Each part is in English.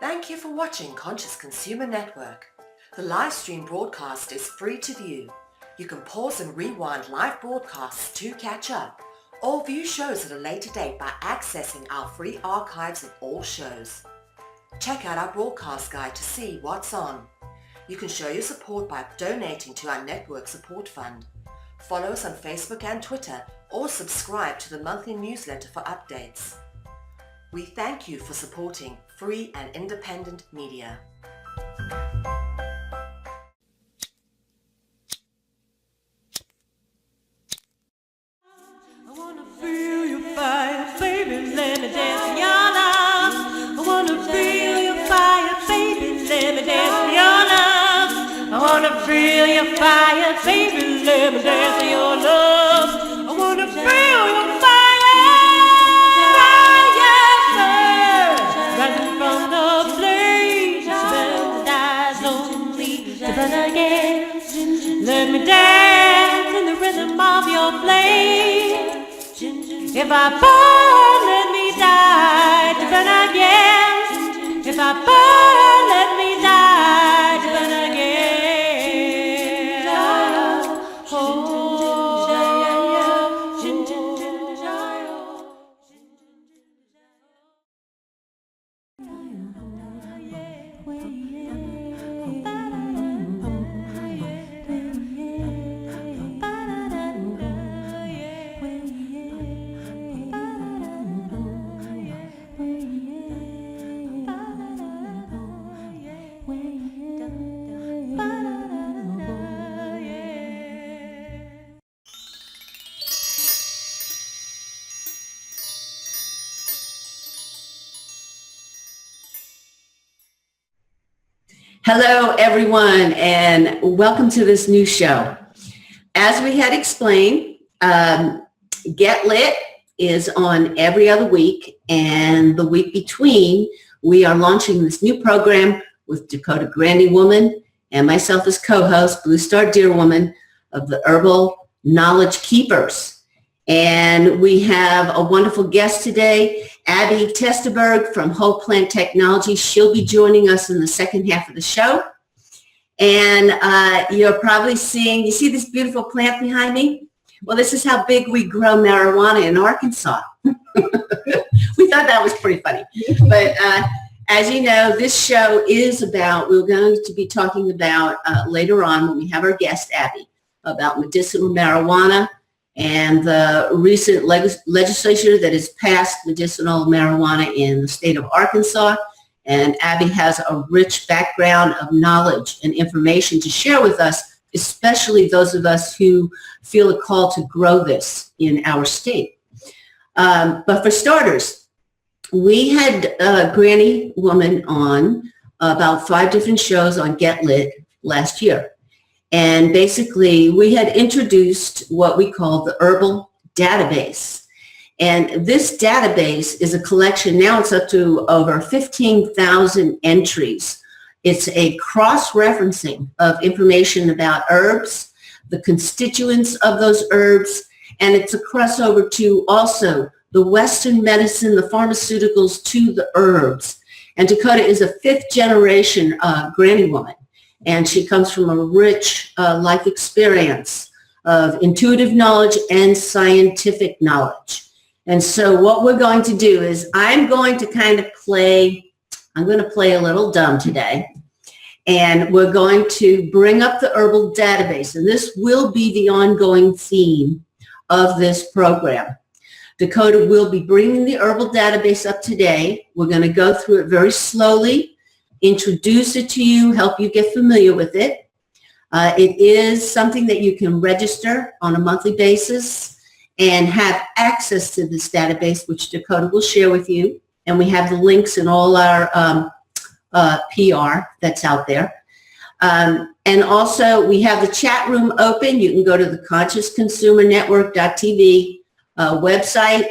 Thank you for watching Conscious Consumer Network. The live stream broadcast is free to view. You can pause and rewind live broadcasts to catch up, or view shows at a later date by accessing our free archives of all shows. Check out our broadcast guide to see what's on. You can show your support by donating to our network support fund. Follow us on Facebook and Twitter, or subscribe to the monthly newsletter for updates. We thank you for supporting free and independent media. I wanna feel your fire, baby, let me dance in your love. I wanna feel your fire, baby, let me dance in your love. I wanna feel your fire, baby, let me dance in your love. I wanna feel your fire, rising from the flames, burn eyes only to burn again. Let me dance in the rhythm of your flame. If I burn, let me die to burn again. If I burn, let me die to burn again. Hello, everyone, and welcome to this new show. As we had explained, Get Lit is on every other week, and the week between, we are launching this new program with Dakota Grandy Woman and myself as co-host, Blue Star Deer Woman of the Herbal Knowledge Keepers. And we have a wonderful guest today, Abbie Testaberg from Whole Plant Technology. She'll be joining us in the second half of the show. And you're probably seeing, you see this beautiful plant behind me? Well, this is how big we grow marijuana in Arkansas. We thought that was pretty funny. But as you know, this show is about, we're going to be talking about later on when we have our guest, Abbie, about medicinal marijuana and the recent legislature that has passed medicinal marijuana in the state of Arkansas. And Abbie has a rich background of knowledge and information to share with us, especially those of us who feel a call to grow this in our state. But for starters, we had Granny Woman on about 5 different shows on Get Lit last year. And basically, we had introduced what we call the Herbal Database. And this database is a collection, now it's up to over 15,000 entries. It's a cross-referencing of information about herbs, the constituents of those herbs, and it's a crossover to also the Western medicine, the pharmaceuticals to the herbs. And Dakota is a 5th generation Granny Woman. And she comes from a rich life experience of intuitive knowledge and scientific knowledge. And so what we're going to do is I'm going to play a little dumb today. And we're going to bring up the Herbal Database. And this will be the ongoing theme of this program. Dakota will be bringing the Herbal Database up today. We're going to go through it very slowly, introduce it to you, help you get familiar with it. It is something that you can register on a monthly basis and have access to this database, which Dakota will share with you. And we have the links in all our PR that's out there. And also, we have the chat room open. You can go to the consciousconsumernetwork.tv website.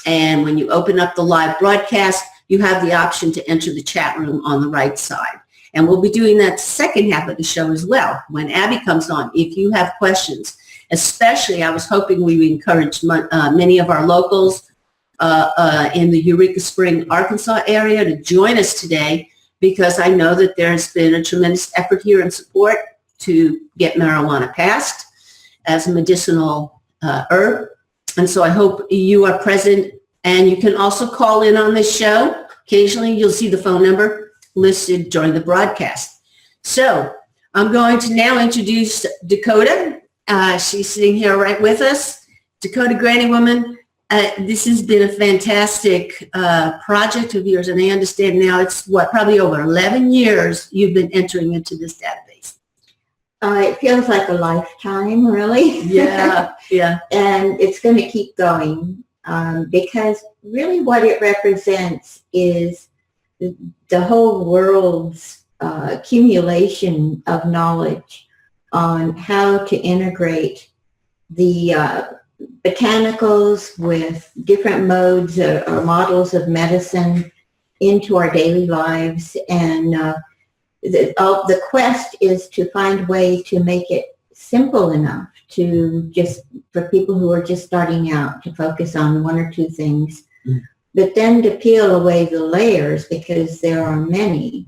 And when you open up the live broadcast, you have the option to enter the chat room on the right side. And we'll be doing that second half of the show as well. When Abbie comes on, if you have questions, especially I was hoping we would encourage many of our locals in the Eureka Spring, Arkansas area to join us today because I know that there's been a tremendous effort here and support to get marijuana passed as a medicinal herb. And so I hope you are present, and you can also call in on this show. Occasionally you'll see the phone number listed during the broadcast. So I'm going to now introduce Dakota. She's sitting here right with us. Dakota, Granny Woman, this has been a fantastic project of yours, and I understand now it's probably over 11 years you've been entering into this database. It feels like a lifetime, really. Yeah, yeah. And it's going to keep going because really what it represents is the whole world's accumulation of knowledge on how to integrate the botanicals with different modes or models of medicine into our daily lives. And the quest is to find a way to make it simple enough for people who are just starting out to focus on one or two things, but then to peel away the layers, because there are many,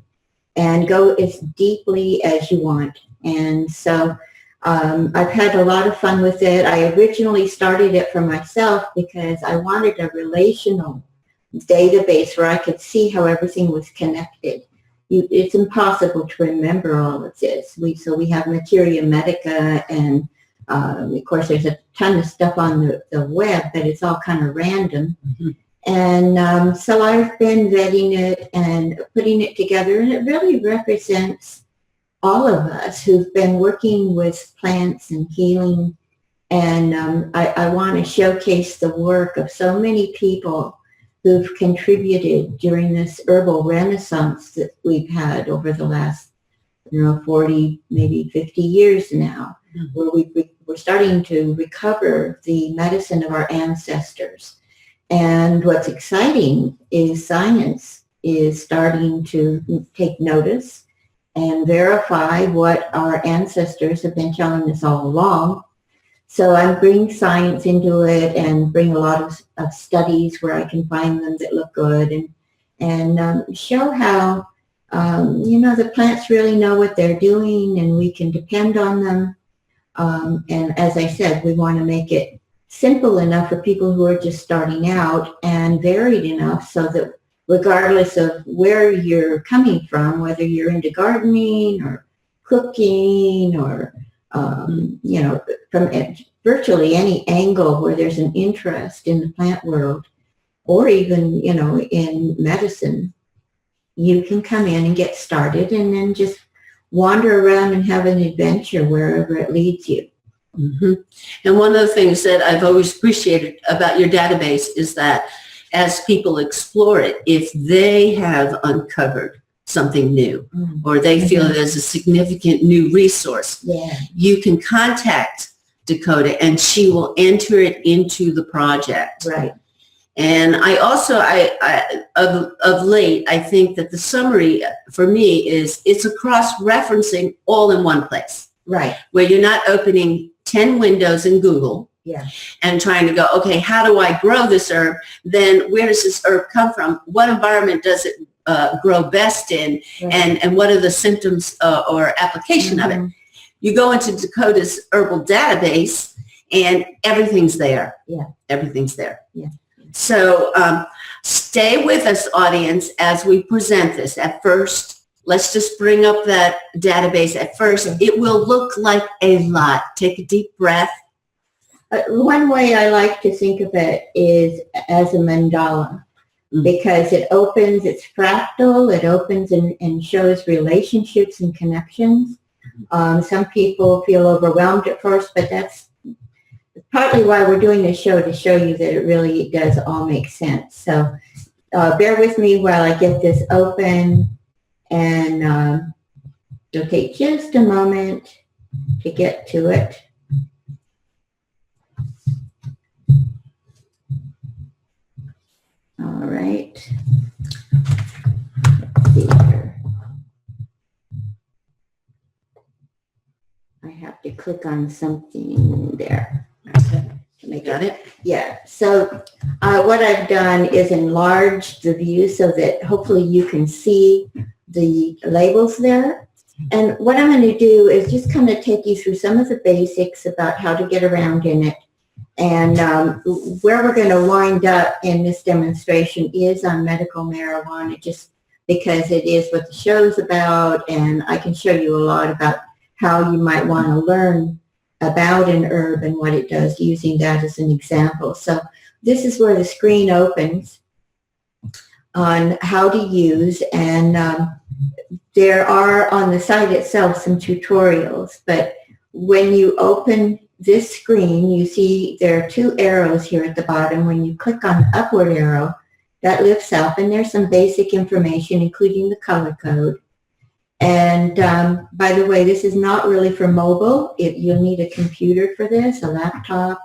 and go as deeply as you want. And so I've had a lot of fun with it. I originally started it for myself because I wanted a relational database where I could see how everything was connected. It's impossible to remember all of this. So we have materia medica, and of course there's a ton of stuff on the web, but it's all kind of random. Mm-hmm. And so I've been vetting it and putting it together, and it really represents all of us who've been working with plants and healing. And I want to showcase the work of so many people who've contributed during this herbal renaissance that we've had over the last, 40, maybe 50 years now, where we're starting to recover the medicine of our ancestors. And what's exciting is science is starting to take notice and verify what our ancestors have been telling us all along. So I'm bringing science into it and bring a lot of studies where I can find them that look good, and show how, the plants really know what they're doing, and we can depend on them. And as I said, we want to make it simple enough for people who are just starting out, and varied enough so that regardless of where you're coming from, whether you're into gardening or cooking or from virtually any angle where there's an interest in the plant world, or even, in medicine, you can come in and get started and then just wander around and have an adventure wherever it leads you. Mm-hmm. And one of the things that I've always appreciated about your database is that as people explore it, if they have uncovered something new, or they feel there's a significant new resource, you can contact Dakota and she will enter it into the project. Right. And I also, of late, I think that the summary for me is it's a cross-referencing all in one place. Right. Where you're not opening 10 windows in Google and trying to go, okay, how do I grow this herb? Then where does this herb come from? What environment does it grow best in, and what are the symptoms or application of it? You go into Dakota's Herbal Database and everything's there. Yeah. Everything's there. Yeah. So stay with us, audience, as we present this. At first, let's just bring up that database. At first, it will look like a lot. Take a deep breath. One way I like to think of it is as a mandala. Because it opens, it's fractal, it opens and shows relationships and connections. Some people feel overwhelmed at first, but that's partly why we're doing this show, to show you that it really does all make sense. So bear with me while I get this open, and it'll take just a moment to get to it. All right. Let's see here. I have to click on something there. Got it? Yeah. So what I've done is enlarge the view so that hopefully you can see the labels there. And what I'm going to do is just kind of take you through some of the basics about how to get around in it. And where we're going to wind up in this demonstration is on medical marijuana, just because it is what the show's about, and I can show you a lot about how you might want to learn about an herb and what it does using that as an example. So this is where the screen opens on how to use, and there are on the site itself some tutorials, but when you open this screen, you see there are two arrows here at the bottom. When you click on the upward arrow, that lifts up, and there's some basic information, including the color code. And by the way, this is not really for mobile. You'll need a computer for this, a laptop.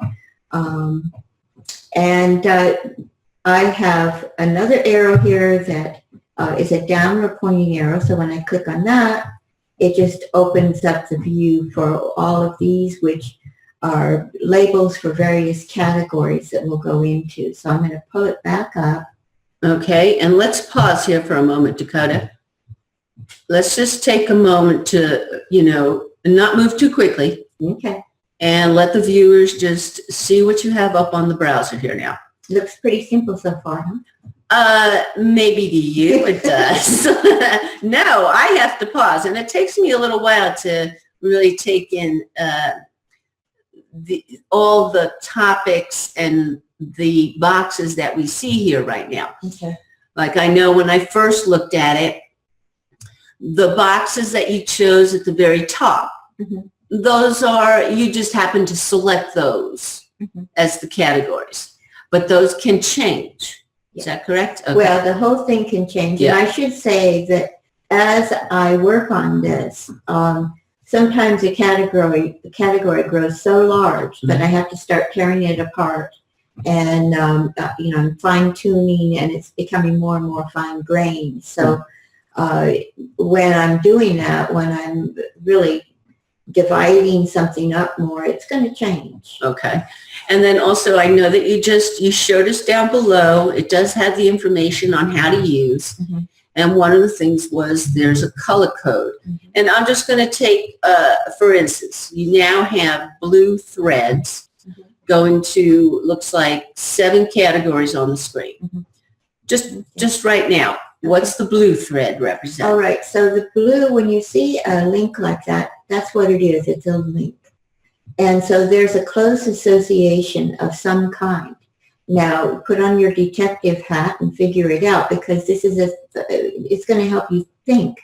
I have another arrow here that is a downward pointing arrow. So when I click on that, it just opens up the view for all of these, which are labels for various categories that we'll go into. So I'm going to pull it back up. Okay, and let's pause here for a moment, Dakota. Let's just take a moment to, not move too quickly. Okay. And let the viewers just see what you have up on the browser here now. Looks pretty simple so far, huh? Maybe to you it does. No, I have to pause, and it takes me a little while to really take in all the topics and the boxes that we see here right now. Okay. Like I know when I first looked at it, the boxes that you chose at the very top, those are, you just happen to select those as the categories, but those can change. Is that correct? Okay. Well, the whole thing can change. Yeah. And I should say that as I work on this, sometimes the category grows so large that I have to start tearing it apart and, fine tuning, and it's becoming more and more fine grained. So when I'm doing that, when I'm really dividing something up more, it's going to change. Okay. And then also I know that you showed us down below, it does have the information on how to use. And one of the things was there's a color code. And I'm just going to take, for instance, you now have blue threads going to, looks like 7 categories on the screen. Just right now, what's the blue thread represent? All right. So the blue, when you see a link like that, that's what it is. It's a link. And so there's a close association of some kind. Now, put on your detective hat and figure it out, because this is it's going to help you think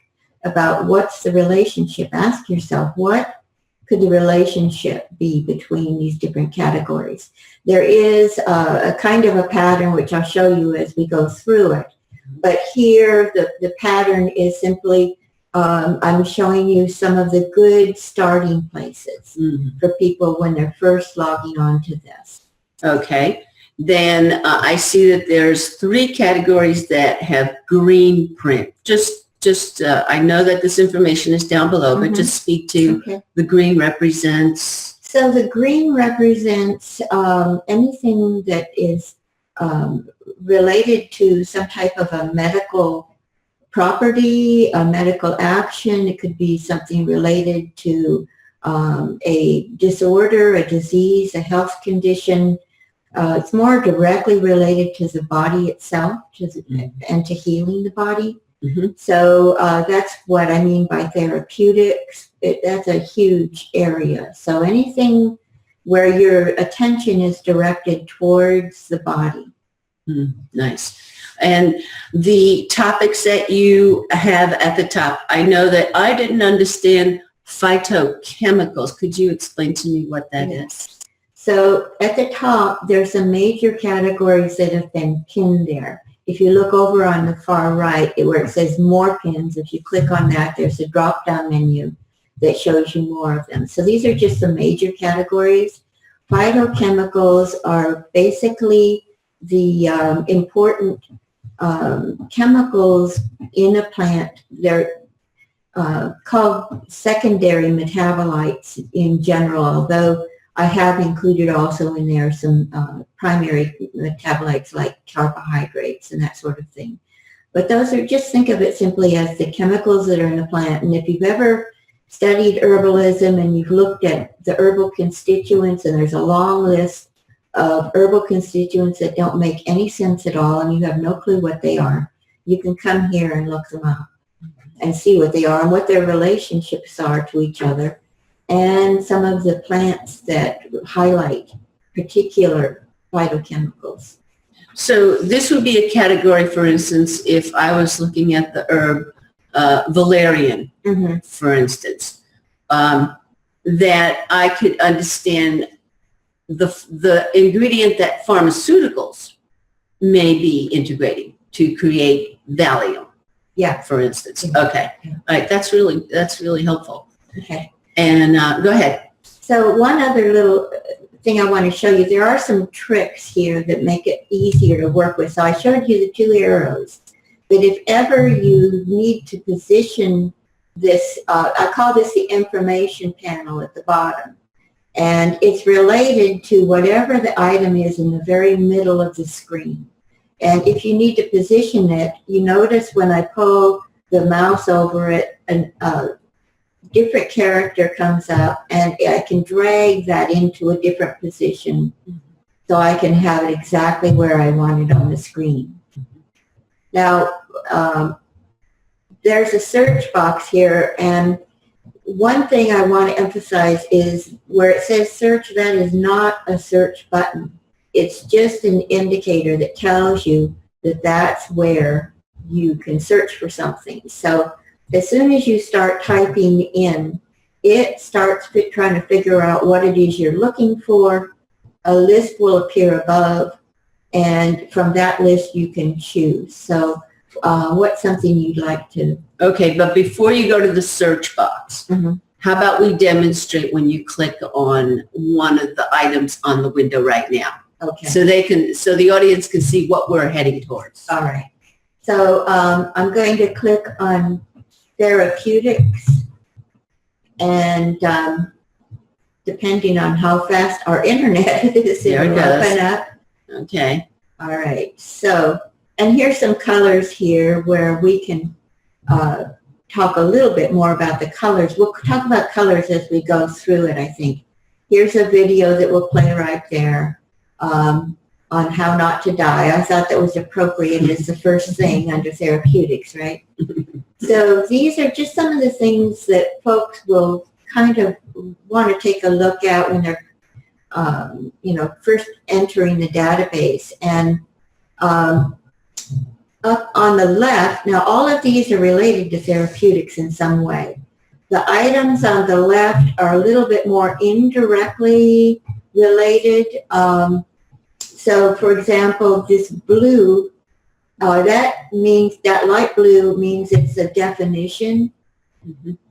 about what's the relationship. Ask yourself, what could the relationship be between these different categories? There is a kind of a pattern, which I'll show you as we go through it. But here, the pattern is simply, I'm showing you some of the good starting places for people when they're first logging on to this. Okay. Then I see that there's 3 categories that have green print. I know that this information is down below, but just speak to the green represents. So the green represents anything that is related to some type of a medical property, a medical action. It could be something related to a disorder, a disease, a health condition. It's more directly related to the body itself and to healing the body. So that's what I mean by therapeutics. That's a huge area. So anything where your attention is directed towards the body. Nice. And the topics that you have at the top, I know that I didn't understand phytochemicals. Could you explain to me what that is? So at the top, there's some major categories that have been pinned there. If you look over on the far right, where it says more pins, if you click on that, there's a drop-down menu that shows you more of them. So these are just the major categories. Phytochemicals are basically the important chemicals in a plant. They're called secondary metabolites in general, although I have included also in there some primary metabolites like carbohydrates and that sort of thing. But those are, just think of it simply as the chemicals that are in the plant. And if you've ever studied herbalism and you've looked at the herbal constituents, and there's a long list of herbal constituents that don't make any sense at all, and you have no clue what they are, you can come here and look them up and see what they are and what their relationships are to each other, and some of the plants that highlight particular phytochemicals. So this would be a category, for instance, if I was looking at the herb valerian, for instance, that I could understand the ingredient that pharmaceuticals may be integrating to create Valium. Yeah. For instance. Okay. Yeah. All right. That's really helpful. Okay. And go ahead. So one other little thing I want to show you, there are some tricks here that make it easier to work with. So I showed you the 2 arrows, but if ever you need to position this, I call this the information panel at the bottom. And it's related to whatever the item is in the very middle of the screen. And if you need to position it, you notice when I pull the mouse over it, a different character comes up, and I can drag that into a different position so I can have it exactly where I want it on the screen. Now, there's a search box here, and one thing I want to emphasize is where it says search, that is not a search button. It's just an indicator that tells you that that's where you can search for something. So as soon as you start typing in, it starts trying to figure out what it is you're looking for. A list will appear above, and from that list you can choose. So what's something you'd like to? Okay, but before you go to the search box, how about we demonstrate when you click on one of the items on the window right now? Okay. So the audience can see what we're heading towards. All right. So I'm going to click on therapeutics, and depending on how fast our internet is, it will open up. Okay. All right. So, and here's some colors here where we can talk a little bit more about the colors. We'll talk about colors as we go through it, I think. Here's a video that will play right there on how not to die. I thought that was appropriate as the first thing under therapeutics, right? So these are just some of the things that folks will kind of want to take a look at when they're, first entering the database. And up on the left, now all of these are related to therapeutics in some way. The items on the left are a little bit more indirectly related. So for example, this blue, that light blue means it's a definition.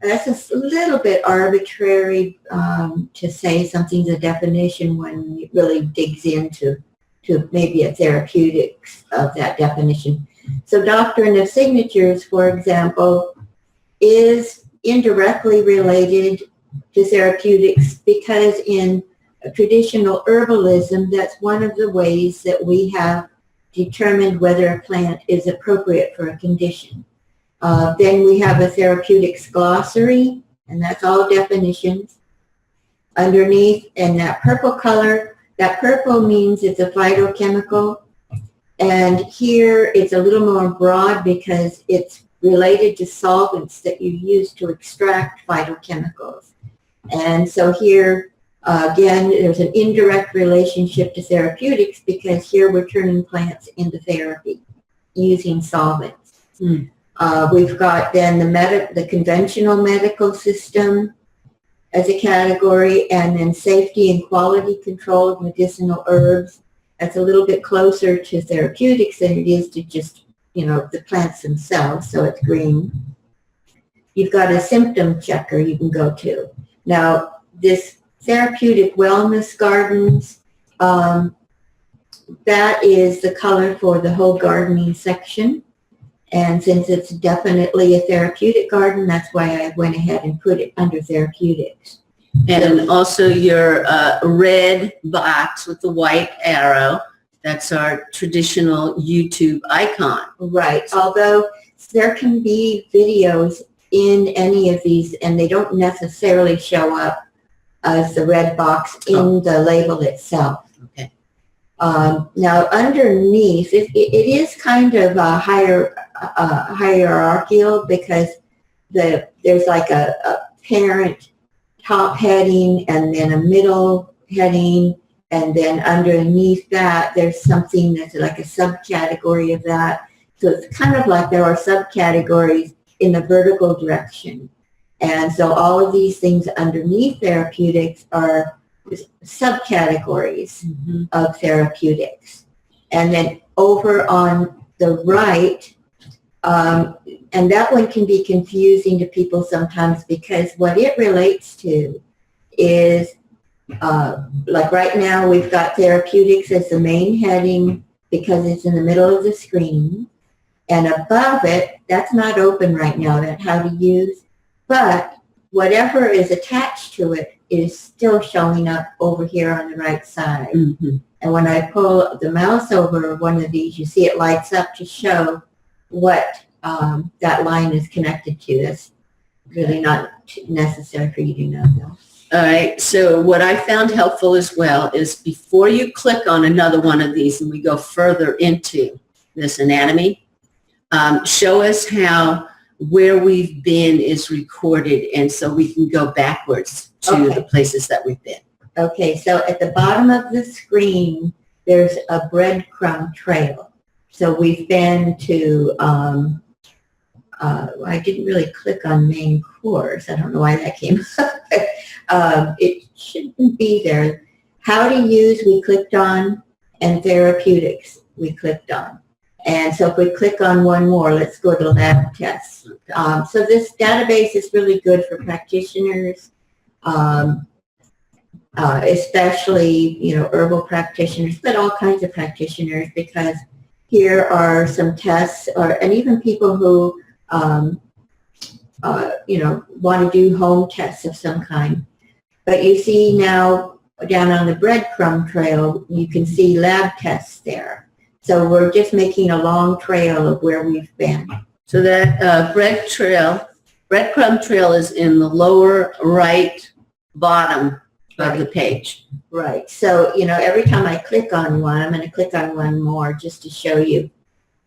That's a little bit arbitrary to say something's a definition when it really digs into maybe a therapeutics of that definition. So doctrine of signatures, for example, is indirectly related to therapeutics because in traditional herbalism, that's one of the ways that we have determined whether a plant is appropriate for a condition. Then we have a therapeutics glossary, and that's all definitions. Underneath, in that purple color, that purple means it's a phytochemical. And here it's a little more broad because it's related to solvents that you use to extract phytochemicals. And so here, again, there's an indirect relationship to therapeutics because here we're turning plants into therapy using solvents. We've got then the conventional medical system as a category, and then safety and quality control of medicinal herbs. That's a little bit closer to therapeutics than it is to just, the plants themselves, so it's green. You've got a symptom checker you can go to. Now, this therapeutic wellness gardens, that is the color for the whole gardening section. And since it's definitely a therapeutic garden, that's why I went ahead and put it under therapeutics. And also your red box with the white arrow, That's our traditional YouTube icon. Right. Although there can be videos in any of these, and they don't necessarily show up as the red box in the label itself. Okay. Now, underneath, it is kind of a hierarchical, because there's like a parent top heading, and then a middle heading, and then underneath that there's something that's like a subcategory of that. So it's kind of like there are subcategories in the vertical direction. And so all of these things underneath therapeutics are subcategories of therapeutics. And then over on the right, and that one can be confusing to people sometimes, because what it relates to is, like right now we've got therapeutics as the main heading because it's in the middle of the screen. And above it, that's not open right now, that how to use, but whatever is attached to it is still showing up over here on the right side. And when I pull the mouse over one of these, you see it lights up to show what that line is connected to. That's really not necessary for you to know, though. All right, so what I found helpful as well is before you click on another one of these and we go further into this anatomy, show us how where we've been is recorded, and so we can go backwards to the places that we've been. Okay, so at the bottom of the screen, there's a breadcrumb trail. So we've been to, I didn't really click on main course. I don't know why that came up. It shouldn't be there. How to use, we clicked on, and therapeutics, we clicked on. And so if we click on one more, let's go to lab tests. So this database is really good for practitioners, especially, herbal practitioners, but all kinds of practitioners, because here are some tests, and even people who, want to do home tests of some kind. But you see now down on the breadcrumb trail, you can see lab tests there. So we're just making a long trail of where we've been. So that breadcrumb trail is in the lower right bottom of the page. Right. So, every time I click on one, I'm going to click on one more just to show you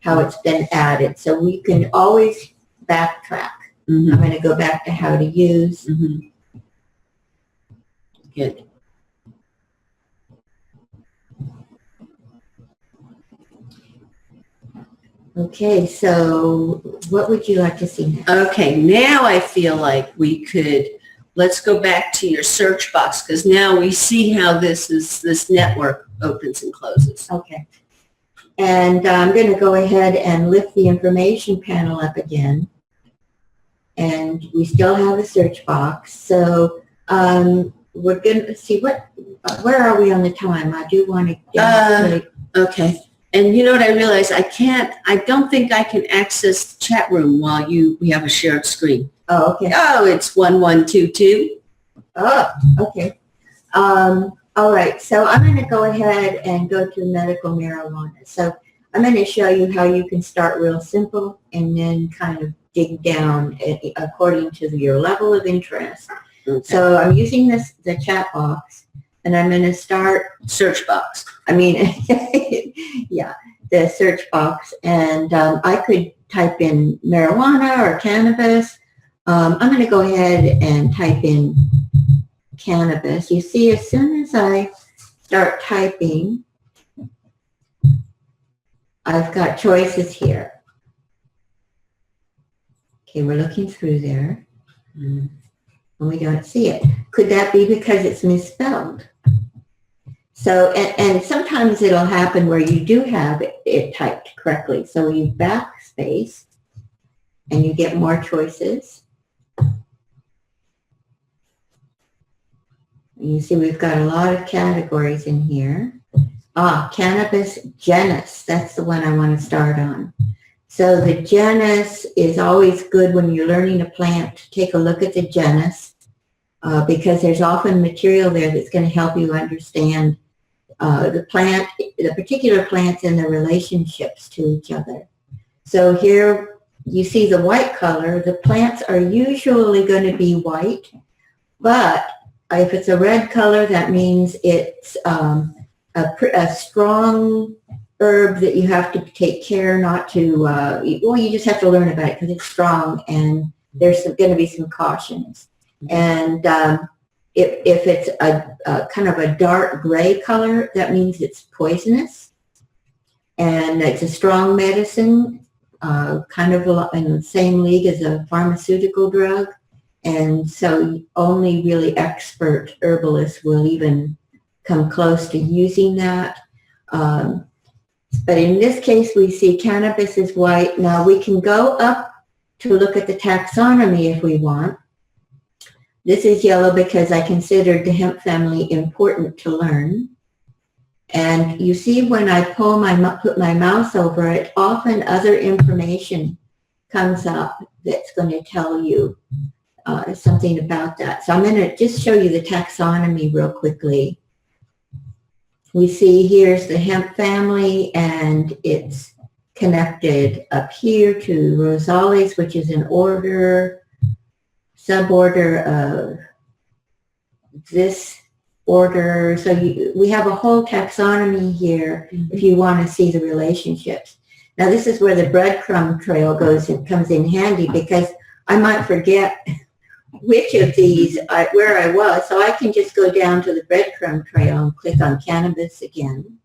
how it's been added. So we can always backtrack. I'm going to go back to how to use. Good. Okay, so what would you like to see next? Okay, now I feel like we could, let's go back to your search box, because now we see how this network opens and closes. Okay. And I'm going to go ahead and lift the information panel up again. And we still have a search box. So we're going to see where are we on the time? I do want to demonstrate. Okay. And you know what I realized? I don't think I can access the chat room while we have a shared screen. Oh, okay. Oh, it's 1122. Oh, okay. All right. So I'm going to go ahead and go to medical marijuana. So I'm going to show you how you can start real simple and then kind of dig down according to your level of interest. Okay. So I'm using the chat box, and I'm going to start search box. Yeah, the search box, and I could type in marijuana or cannabis. I'm going to go ahead and type in cannabis. You see, as soon as I start typing, I've got choices here. Okay, we're looking through there, and we don't see it. Could that be because it's misspelled? So, and sometimes it'll happen where you do have it typed correctly. So you backspace, and you get more choices. And you see we've got a lot of categories in here. Cannabis genus, that's the one I want to start on. So the genus is always good when you're learning a plant to take a look at the genus, because there's often material there that's going to help you understand the particular plants and their relationships to each other. So here you see the white color. The plants are usually going to be white, but if it's a red color, that means it's a strong herb that you have to take care not to, you just have to learn about it because it's strong, and there's going to be some cautions. And if it's a kind of a dark gray color, that means it's poisonous, and it's a strong medicine, kind of in the same league as a pharmaceutical drug. And so only really expert herbalists will even come close to using that. But in this case, we see cannabis is white. Now we can go up to look at the taxonomy if we want. This is yellow because I considered the hemp family important to learn. And you see when I put my mouse over it, often other information comes up that's going to tell you something about that. So I'm going to just show you the taxonomy real quickly. We see here's the hemp family, and it's connected up here to Rosales, which is an order, suborder of this order. So we have a whole taxonomy here if you want to see the relationships. Now this is where the breadcrumb trail comes in handy, because I might forget which of these, where I was, so I can just go down to the breadcrumb trail and click on cannabis again.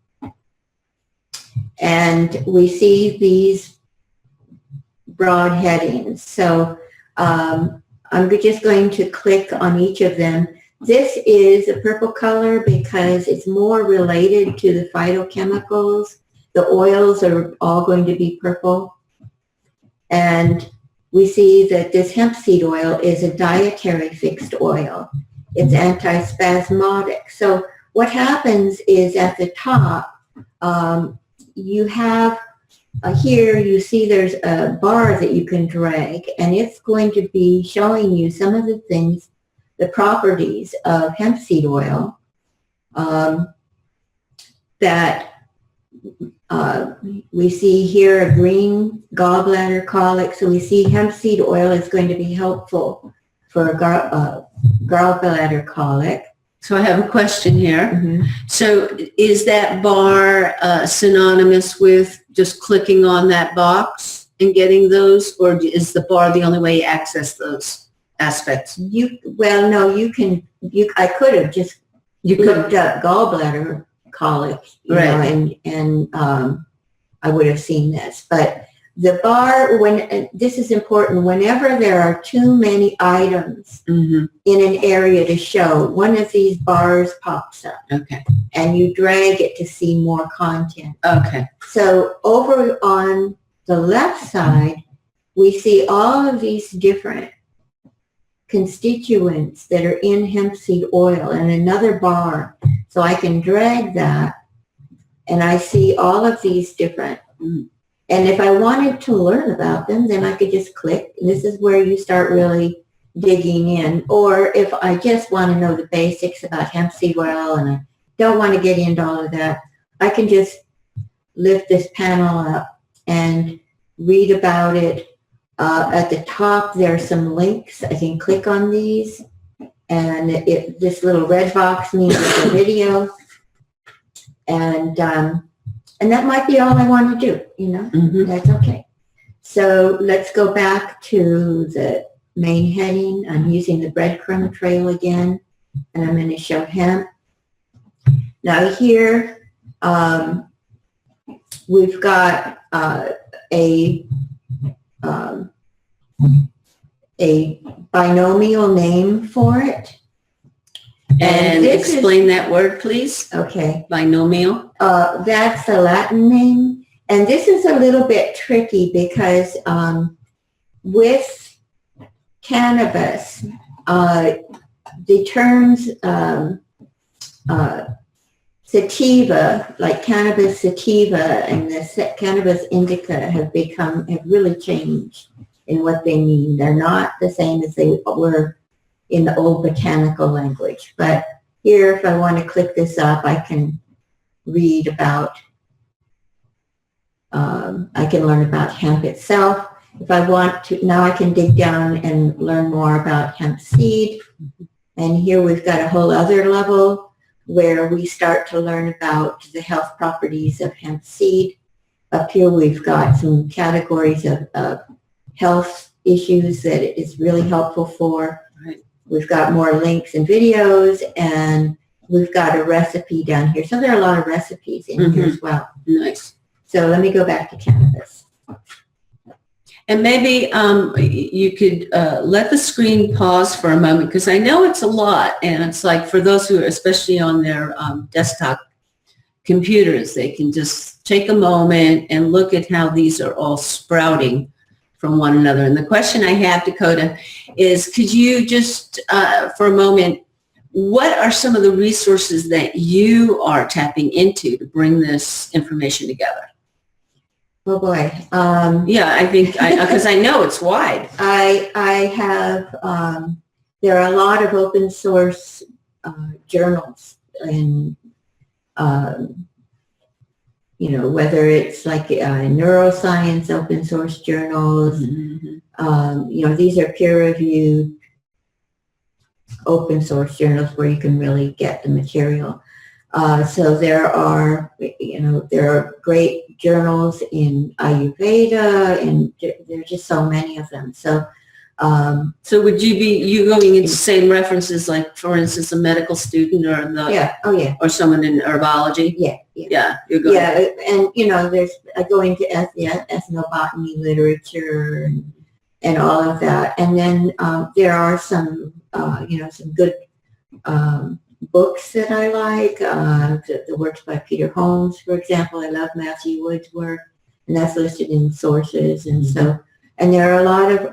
And we see these broad headings. So I'm just going to click on each of them. This is a purple color because it's more related to the phytochemicals. The oils are all going to be purple. And we see that this hemp seed oil is a dietary fixed oil. It's antispasmodic. So what happens is at the top, you have here you see there's a bar that you can drag, and it's going to be showing you some of the things, the properties of hemp seed oil that we see here, a green gallbladder colic. So we see hemp seed oil is going to be helpful for a gallbladder colic. So I have a question here. So is that bar synonymous with just clicking on that box and getting those, or is the bar the only way you access those aspects? Well, no, I could have just looked up gallbladder colic, right, and I would have seen this. But the bar, this is important, whenever there are too many items in an area to show, one of these bars pops up. Okay. And you drag it to see more content. Okay. So over on the left side, we see all of these different constituents that are in hemp seed oil, and another bar. So I can drag that, and I see all of these different. And if I wanted to learn about them, then I could just click. And this is where you start really digging in. Or if I just want to know the basics about hemp seed oil and I don't want to get into all of that, I can just lift this panel up and read about it. At the top, there are some links. I can click on these. And this little red box means it's a video. And that might be all I want to do, That's okay. So let's go back to the main heading. I'm using the breadcrumb trail again, and I'm going to show hemp. Now here, we've got a binomial name for it. And explain that word, please. Okay. Binomial. That's the Latin name. And this is a little bit tricky because with cannabis, the terms sativa, like cannabis sativa and the cannabis indica have really changed in what they mean. They're not the same as they were in the old botanical language. But here, if I want to click this up, I can read about, I can learn about hemp itself. If I want to, now I can dig down and learn more about hemp seed. And here we've got a whole other level where we start to learn about the health properties of hemp seed. Up here we've got some categories of health issues that it is really helpful for. Right. We've got more links and videos, and we've got a recipe down here. So there are a lot of recipes in here as well. Nice. So let me go back to cannabis. And maybe you could let the screen pause for a moment, because I know it's a lot, and it's like for those who are especially on their desktop computers, they can just take a moment and look at how these are all sprouting from one another. And the question I have, Dakota, is could you just for a moment, what are some of the resources that you are tapping into to bring this information together? Oh boy. Yeah, I think, because I know it's wide. I have, there are a lot of open source journals, and, you know, whether it's like neuroscience open source journals, you know, these are peer-reviewed open source journals where you can really get the material. So there are, you know, there are great journals in Ayurveda, and there's just so many of them. So, so would you going into same references, like for instance, a medical student or or someone in herbology? Yeah, you're going. Yeah, and you know, there's going to ethnobotany literature and all of that, and then there are some, you know, some good books that I like, the works by Peter Holmes, for example. I love Matthew Wood's work, and that's listed in sources. And so, and there are a lot of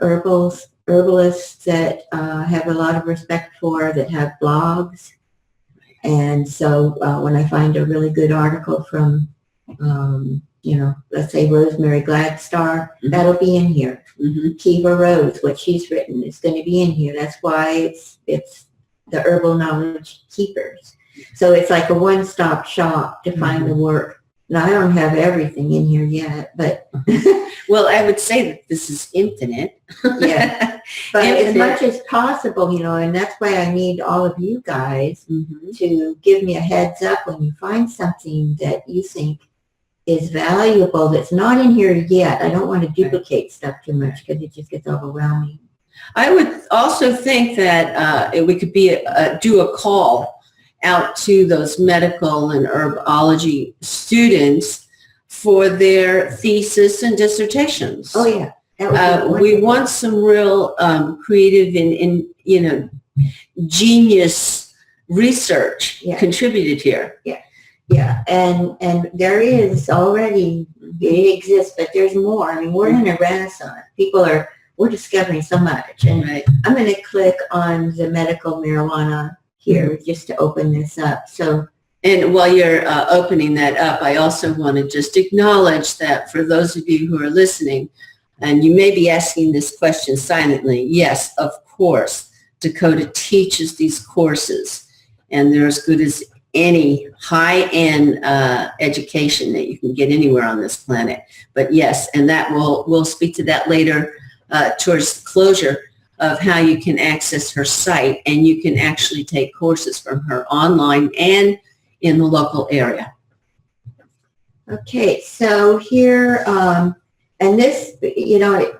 herbalists that have a lot of respect for, that have blogs. And so when I find a really good article from, you know, let's say Rosemary Gladstar, that'll be in here. Kiva Rose, what she's written is going to be in here. That's why it's the Herbal Knowledge Keepers. So it's like a one-stop shop to find the work. Now, I don't have everything in here yet, but... Well, I would say that this is infinite. Yeah. But as much as possible, you know, and that's why I need all of you guys to give me a heads up when you find something that you think is valuable that's not in here yet. I don't want to duplicate stuff too much because it just gets overwhelming. I would also think that we could do a call out to those medical and herbology students for their thesis and dissertations. Oh yeah, we want some real creative and you know, genius research contributed here. Yeah, and there is already, it exists, but there's more. I mean, we're in a renaissance. We're discovering so much. And I'm going to click on the medical marijuana here just to open this up. So, and while you're opening that up, I also want to just acknowledge that for those of you who are listening, and you may be asking this question silently, yes, of course, Dakota teaches these courses, and they're as good as any high-end education that you can get anywhere on this planet. But yes, and that we'll speak to that later towards the closure of how you can access her site, and you can actually take courses from her online and in the local area. Okay, so here, and this, you know,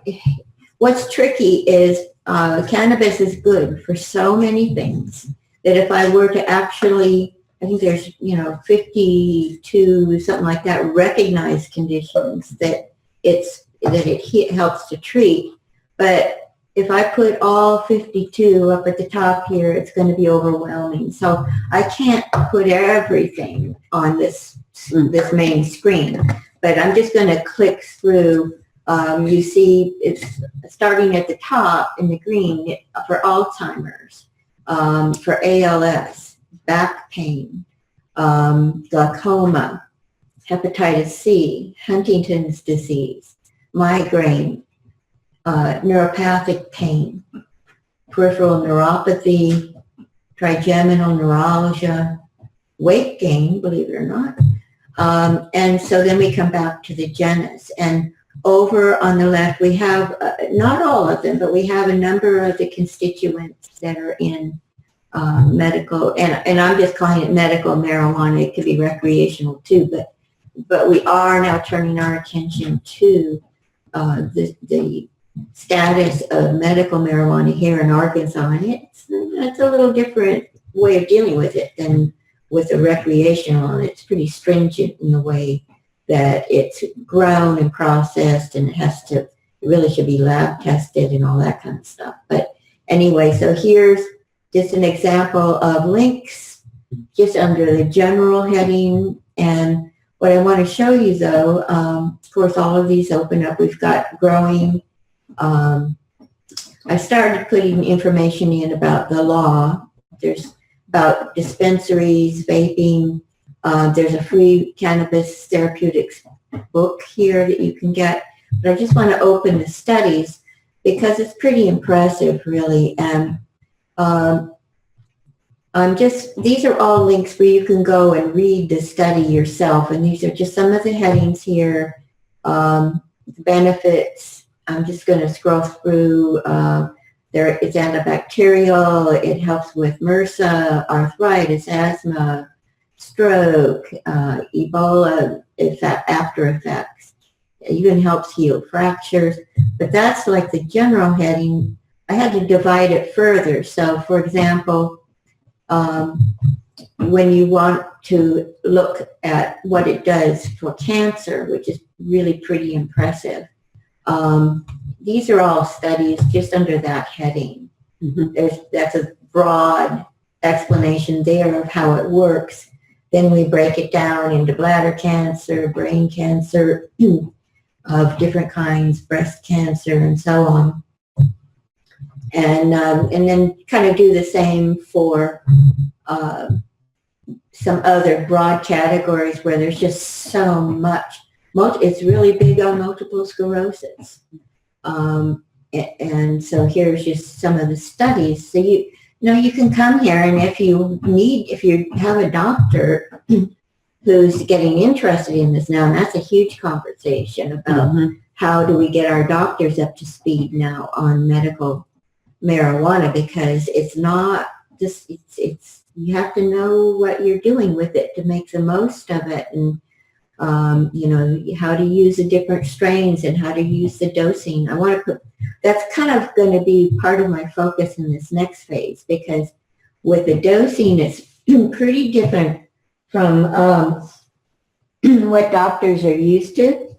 what's tricky is cannabis is good for so many things that if I were to actually, I think there's, you know, 52, something like that, recognized conditions that it helps to treat. But if I put all 52 up at the top here, it's going to be overwhelming. So I can't put everything on this main screen, but I'm just going to click through. You see it's starting at the top in the green for Alzheimer's, for ALS, back pain, glaucoma, hepatitis C, Huntington's disease, migraine, neuropathic pain, peripheral neuropathy, trigeminal neuralgia, weight gain, believe it or not, And so then we come back to the genus. And over on the left, we have, not all of them, but we have a number of the constituents that are in medical, and I'm just calling it medical marijuana. It could be recreational too, but we are now turning our attention to the status of medical marijuana here in Arkansas, and it's a little different way of dealing with it than with the recreational, and it's pretty stringent in the way that it's grown and processed, and it really should be lab tested and all that kind of stuff. But anyway, so here's just an example of links just under the general heading. And what I want to show you though, of course, all of these open up. We've got growing. I started putting information in about the law. There's about dispensaries, vaping. There's a free cannabis therapeutics book here that you can get. But I just want to open the studies because it's pretty impressive, really. And these are all links where you can go and read the study yourself. And these are just some of the headings here. The benefits, I'm just going to scroll through. It's antibacterial. It helps with MRSA, arthritis, asthma, stroke, Ebola after effects. It even helps heal fractures. But that's like the general heading. I had to divide it further. So, for example, when you want to look at what it does for cancer, which is really pretty impressive, these are all studies just under that heading. That's a broad explanation there of how it works. Then we break it down into bladder cancer, brain cancer of different kinds, breast cancer, and so on. And then kind of do the same for some other broad categories where there's just so much. It's really big on multiple sclerosis. And so here's just some of the studies. So you can come here, and if you have a doctor who's getting interested in this now, and that's a huge conversation about how do we get our doctors up to speed now on medical marijuana, because it's not just, you have to know what you're doing with it to make the most of it, and how to use the different strains and how to use the dosing. That's kind of going to be part of my focus in this next phase, because with the dosing, it's pretty different from what doctors are used to.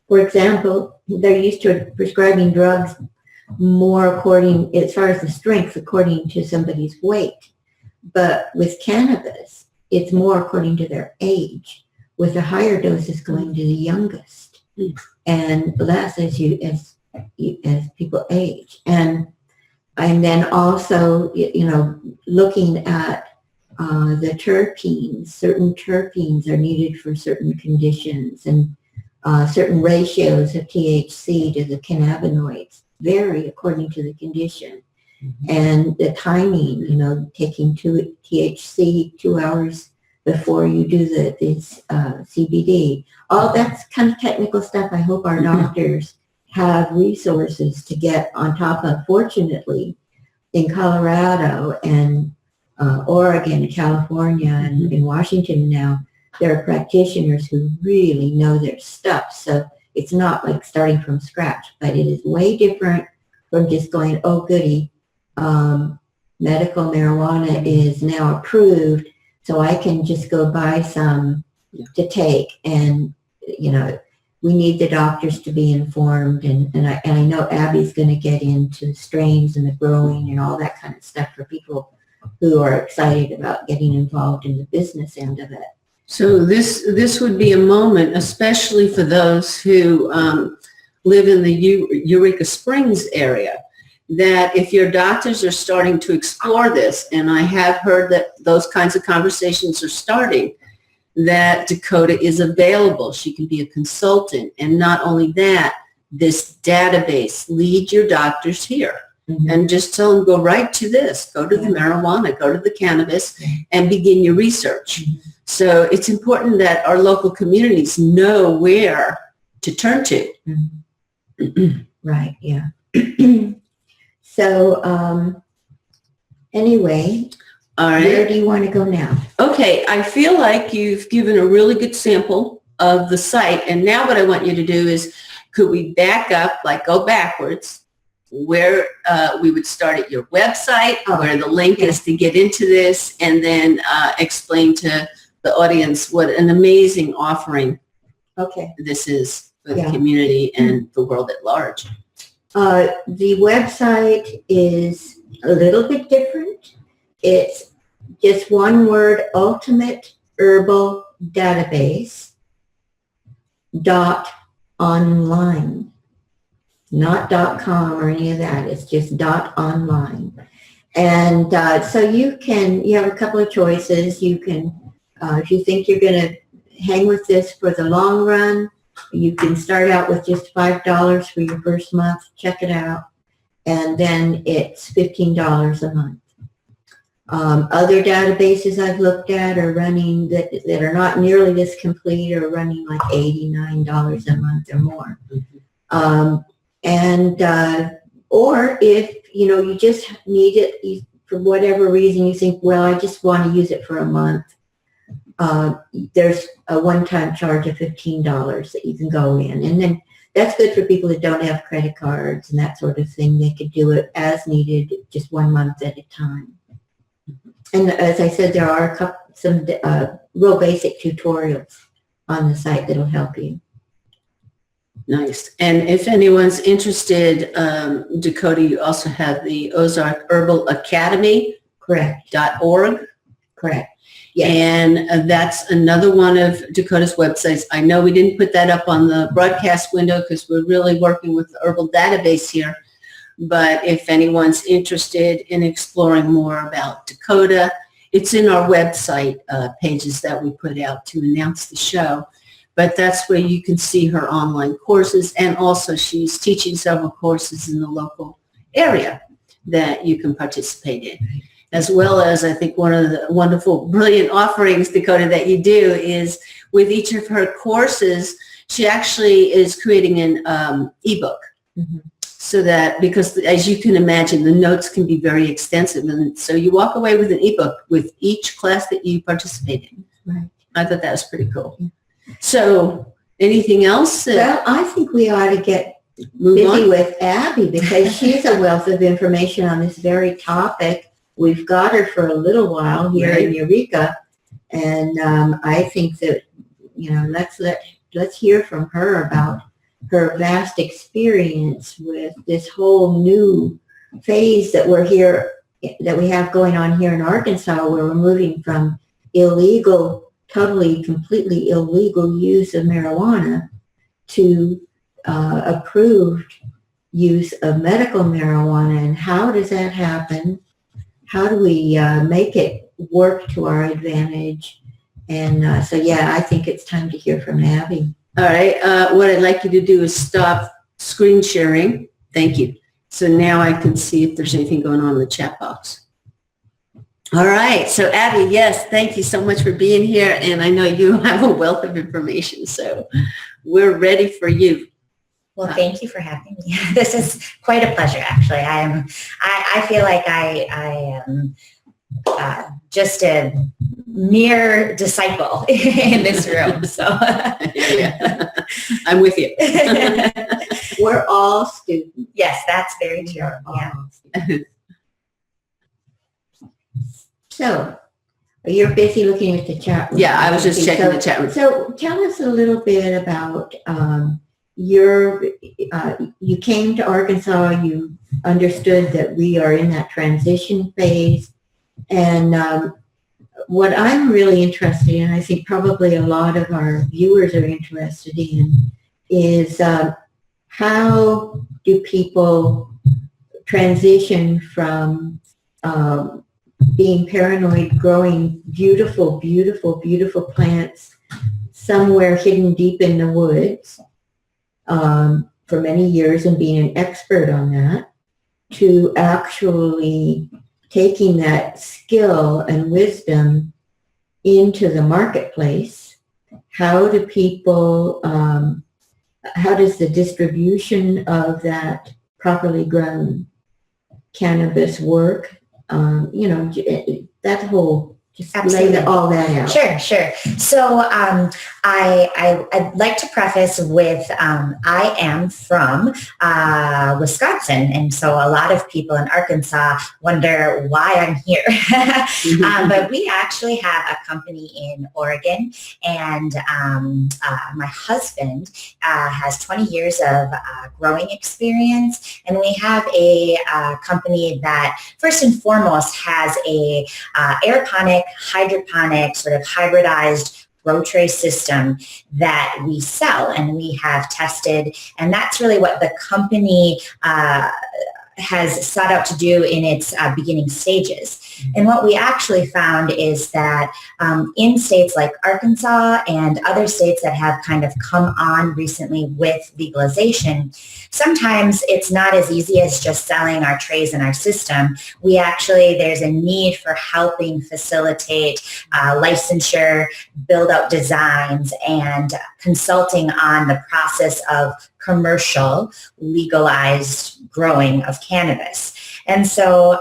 For example, they're used to prescribing drugs more according, as far as the strength, according to somebody's weight. But with cannabis, it's more according to their age, with the higher doses going to the youngest, and less as people age. And then also, looking at the terpenes. Certain terpenes are needed for certain conditions, and certain ratios of THC to the cannabinoids vary according to the condition. And the timing, taking THC 2 hours before you do this CBD. All that's kind of technical stuff. I hope our doctors have resources to get on top of. Fortunately, in Colorado and Oregon, California, and in Washington now, there are practitioners who really know their stuff. So it's not like starting from scratch, but it is way different from just going, oh, goody, medical marijuana is now approved, so I can just go buy some to take. And, we need the doctors to be informed. And I know Abbie's going to get into the strains and the growing and all that kind of stuff for people who are excited about getting involved in the business end of it. So this would be a moment, especially for those who live in the Eureka Springs area, that if your doctors are starting to explore this, and I have heard that those kinds of conversations are starting, that Dakota is available. She can be a consultant. And not only that, this database, lead your doctors here. and just tell them, go right to this, go to the marijuana, go to the cannabis, and begin your research. So it's important that our local communities know where to turn to. Right, yeah. So anyway, All right. where do you want to go now? Okay, I feel like you've given a really good sample of the site, and now what I want you to do is, could we back up, like go backwards, where we would start at your website, where the link is to get into this, and then explain to the audience what an amazing offering this is for the community and the world at large. The website is a little bit different. It's just one word, Ultimate Herbal Database .online. Not .com or any of that. It's just .online. And so you have a couple of choices. You can, if you think you're going to hang with this for the long run, you can start out with just $5 for your first month, check it out, and then it's $15 a month. Other databases I've looked at are running, that are not nearly this complete, are running like $89 a month or more. Or if, you just need it for whatever reason, you think, well, I just want to use it for a month. There's a one-time charge of $15 that you can go in. And then that's good for people that don't have credit cards and that sort of thing. They could do it as needed, just 1 month at a time. And as I said, there are some real basic tutorials on the site that'll help you. Nice. And if anyone's interested, Dakota, you also have the Ozark Herbal Academy. Correct. .org. Correct. Yes. And that's another one of Dakota's websites. I know we didn't put that up on the broadcast window because we're really working with the Herbal Database here. But if anyone's interested in exploring more about Dakota, it's in our website pages that we put out to announce the show. But that's where you can see her online courses, and also she's teaching several courses in the local area that you can participate in. As well as, I think one of the wonderful, brilliant offerings, Dakota, that you do is with each of her courses, she actually is creating an ebook. So that, because as you can imagine, the notes can be very extensive. And so you walk away with an ebook with each class that you participate in. Right. I thought that was pretty cool. So anything else? Well, I think we ought to get busy with Abbie, because she's a wealth of information on this very topic. We've got her for a little while here in Eureka, and I think that, let's hear from her about her vast experience with this whole new phase that we have going on here in Arkansas, where we're moving from completely illegal use of marijuana to approved use of medical marijuana. And how does that happen? How do we make it work to our advantage? And I think it's time to hear from Abbie. All right. What I'd like you to do is stop screen sharing. Thank you. So now I can see if there's anything going on in the chat box. All right. So Abbie, yes, thank you so much for being here. And I know you have a wealth of information, so we're ready for you. Well, thank you for having me. This is quite a pleasure, actually. I feel like I am just a mere disciple in this room. So yeah. I'm with you. We're all students. Yes, that's very true. Yeah. So you're busy looking at the chat room. Yeah, I was just checking the chat room. So tell us a little bit about you came to Arkansas, you understood that we are in that transition phase. And what I'm really interested in, I think probably a lot of our viewers are interested in, is how do people transition from being paranoid, growing beautiful, beautiful, beautiful plants somewhere hidden deep in the woods for many years and being an expert on that, to actually taking that skill and wisdom into the marketplace? How do people, how does the distribution of that properly grown cannabis work? That whole, just Absolutely. lay all that out. Sure. So I'd like to preface with I am from Wisconsin, and so a lot of people in Arkansas wonder why I'm here. But we actually have a company in Oregon, and my husband has 20 years of growing experience, and we have a company that first and foremost has a aeroponic, hydroponic, sort of hybridized grow tray system that we sell and we have tested. And that's really what the company has set out to do in its beginning stages. And what we actually found is that in states like Arkansas and other states that have kind of come on recently with legalization, sometimes it's not as easy as just selling our trays and our system. There's a need for helping facilitate licensure, build out designs, and consulting on the process of commercial legalized growing of cannabis. And so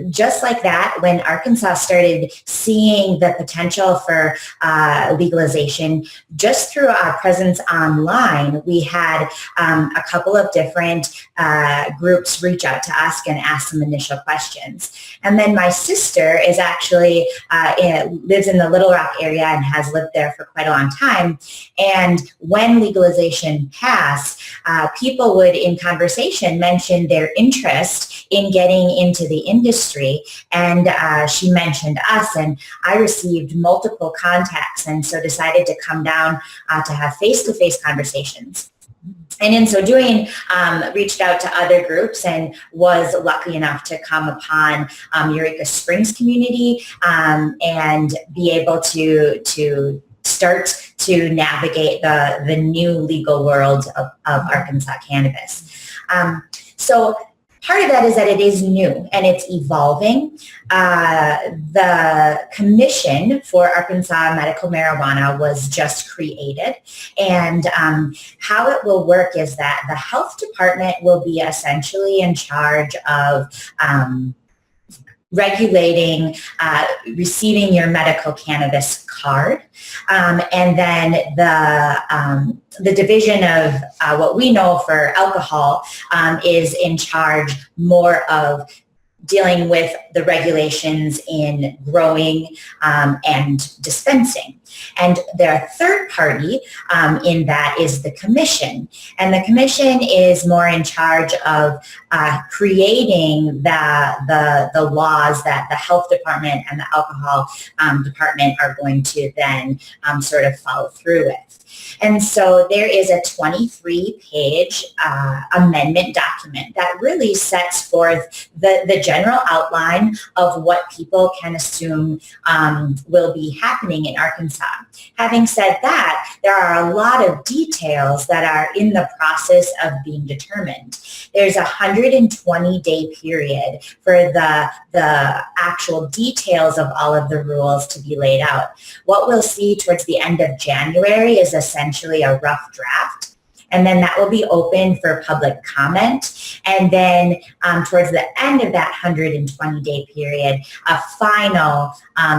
just like that, when Arkansas started seeing the potential for legalization, just through our presence online, we had a couple of different groups reach out to us and ask some initial questions. And then my sister is actually, lives in the Little Rock area and has lived there for quite a long time. And when legalization passed, people would in conversation mention their interest in getting into the industry, and she mentioned us, and I received multiple contacts, and so decided to come down to have face-to-face conversations. And in so doing, reached out to other groups and was lucky enough to come upon Eureka Springs community and be able to start to navigate the new legal world of Arkansas cannabis. So part of that is that it is new and it's evolving. The Commission for Arkansas Medical Marijuana was just created, and how it will work is that the health department will be essentially in charge of regulating receiving your medical cannabis card, and then the division of what we know for alcohol is in charge more of dealing with the regulations in growing and dispensing. And their third party in that is the Commission. And the Commission is more in charge of creating the laws that the health department and the alcohol department are going to then sort of follow through with. And so there is a 23-page amendment document that really sets forth the general outline of what people can assume will be happening in Arkansas. Having said that, there are a lot of details that are in the process of being determined. There's a 120-day period for the actual details of all of the rules to be laid out. What we'll see towards the end of January is essentially a rough draft, and then that will be open for public comment. And then towards the end of that 120-day period, a final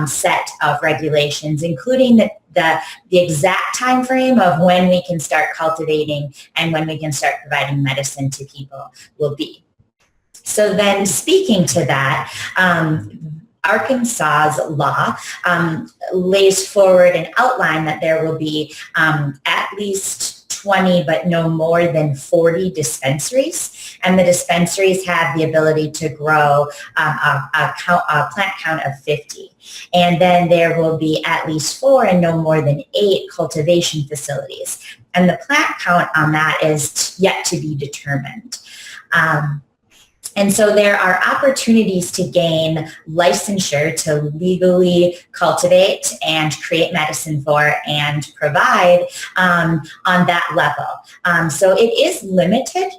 set of regulations, including the exact time frame of when we can start cultivating and when we can start providing medicine to people will be. So then speaking to that, Arkansas's law lays forward an outline that there will be at least 20, but no more than 40 dispensaries. And the dispensaries have the ability to grow a plant count of 50. And then there will be at least 4 and no more than 8 cultivation facilities. And the plant count on that is yet to be determined. And so there are opportunities to gain licensure to legally cultivate and create medicine for and provide on that level. So it is limited.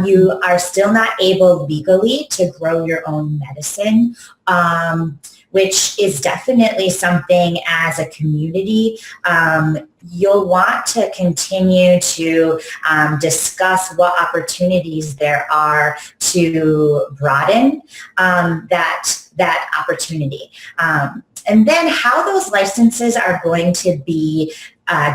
You are still not able legally to grow your own medicine, which is definitely something as a community you'll want to continue to discuss what opportunities there are to broaden that opportunity. And then how those licenses are going to be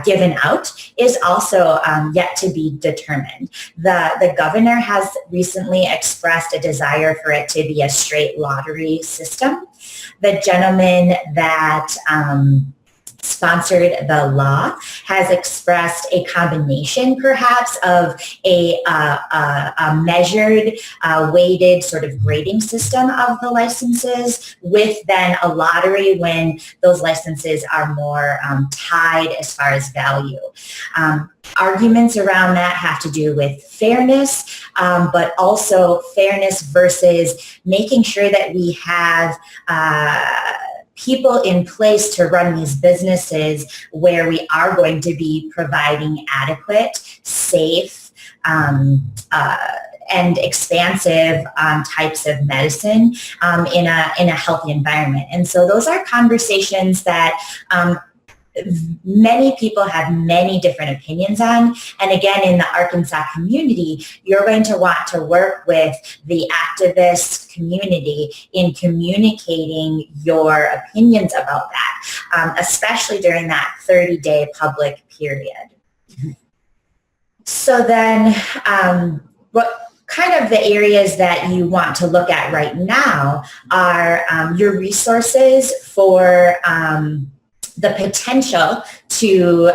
given out is also yet to be determined. The governor has recently expressed a desire for it to be a straight lottery system. The gentleman that sponsored the law has expressed a combination perhaps of a measured, weighted sort of grading system of the licenses with then a lottery when those licenses are more tied as far as value. Arguments around that have to do with fairness, but also fairness versus making sure that we have people in place to run these businesses where we are going to be providing adequate, safe, and expansive types of medicine in a healthy environment. And so those are conversations that many people have many different opinions on. And again, in the Arkansas community, you're going to want to work with the activist community in communicating your opinions about that, especially during that 30-day public period. So then what kind of the areas that you want to look at right now are your resources for the potential to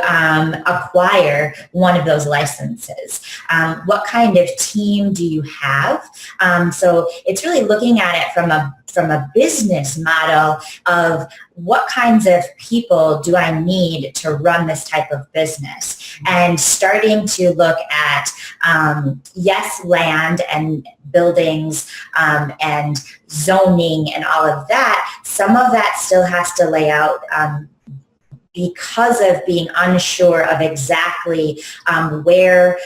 acquire one of those licenses. What kind of team do you have? So it's really looking at it from a business model of what kinds of people do I need to run this type of business, and starting to look at yes, land and buildings and zoning and all of that. Some of that still has to lay out because of being unsure of exactly where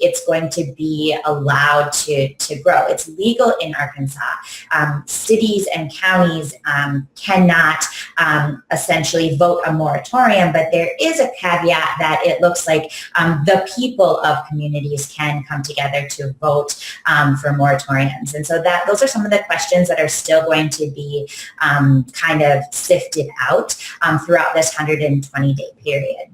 it's going to be allowed to grow. It's legal in Arkansas. Cities and counties cannot essentially vote a moratorium, but there is a caveat that it looks like the people of communities can come together to vote for moratoriums. And so those are some of the questions that are still going to be kind of sifted out throughout this 120-day period.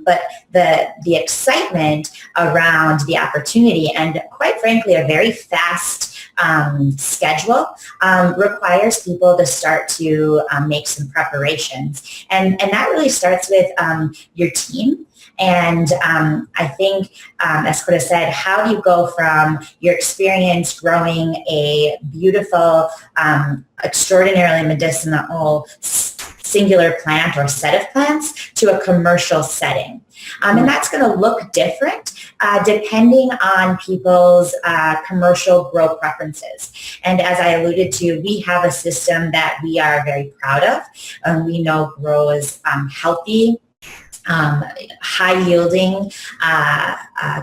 But the excitement around the opportunity and quite frankly a very fast schedule requires people to start to make some preparations. And that really starts with your team. And I think, as Coda said, how do you go from your experience growing a beautiful, extraordinarily medicinal singular plant or set of plants to a commercial setting? And that's going to look different depending on people's commercial grow preferences. And as I alluded to, we have a system that we are very proud of. We know grows healthy, high-yielding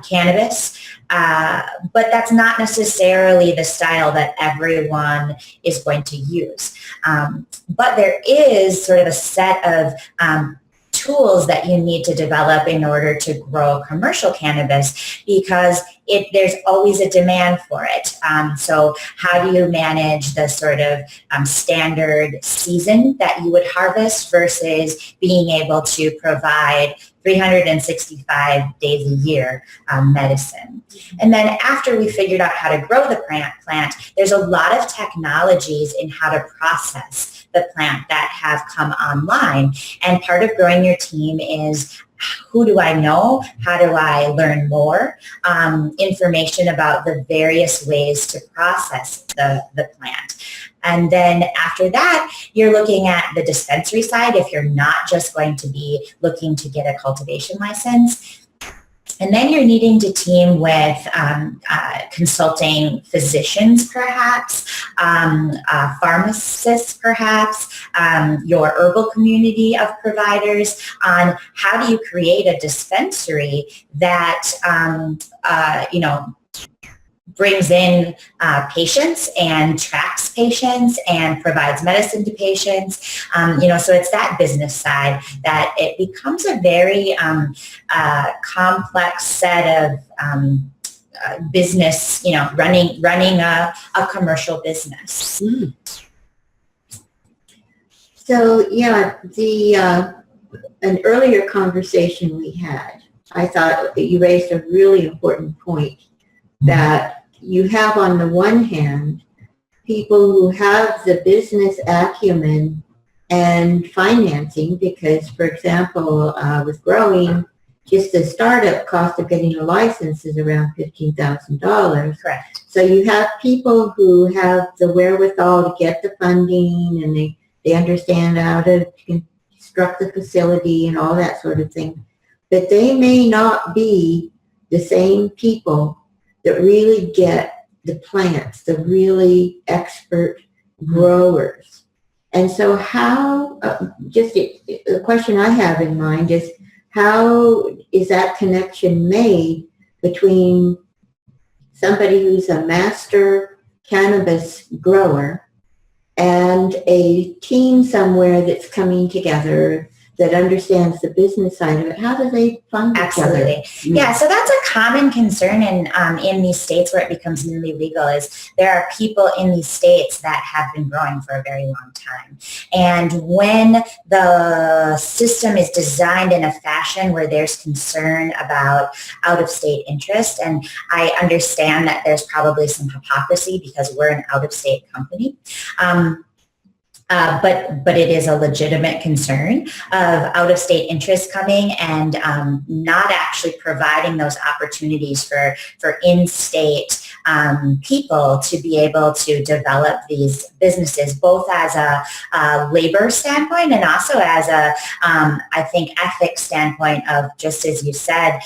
cannabis, but that's not necessarily the style that everyone is going to use. But there is sort of a set of tools that you need to develop in order to grow commercial cannabis, because there's always a demand for it. So how do you manage the sort of standard season that you would harvest versus being able to provide 365 days a year medicine? And then after we figured out how to grow the plant, there's a lot of technologies in how to process the plant that have come online. And part of growing your team is, who do I know? How do I learn more? Information about the various ways to process the plant. And then after that, you're looking at the dispensary side if you're not just going to be looking to get a cultivation license. And then you're needing to team with consulting physicians, perhaps, pharmacists, perhaps, your herbal community of providers on how do you create a dispensary that, brings in patients and tracks patients and provides medicine to patients. So it's that business side that it becomes a very complex set of business, running a commercial business. Mm. So yeah, an earlier conversation we had, I thought that you raised a really important point, that you have on the one hand people who have the business acumen and financing, because for example with growing, just the startup cost of getting a license is around $15,000. Correct. So you have people who have the wherewithal to get the funding, and they understand how to construct the facility and all that sort of thing. But they may not be the same people that really get the plants, the really expert growers. And so how, the question I have in mind is, how is that connection made between somebody who's a master cannabis grower and a team somewhere that's coming together that understands the business side of it? How do they find each other? Absolutely. Yeah, so that's a common concern in these states where it becomes newly legal, is there are people in these states that have been growing for a very long time. And when the system is designed in a fashion where there's concern about out-of-state interest, and I understand that there's probably some hypocrisy because we're an out-of-state company, but it is a legitimate concern of out-of-state interest coming and not actually providing those opportunities for in-state people to be able to develop these businesses, both as a labor standpoint and also as a, I think, ethics standpoint of, just as you said,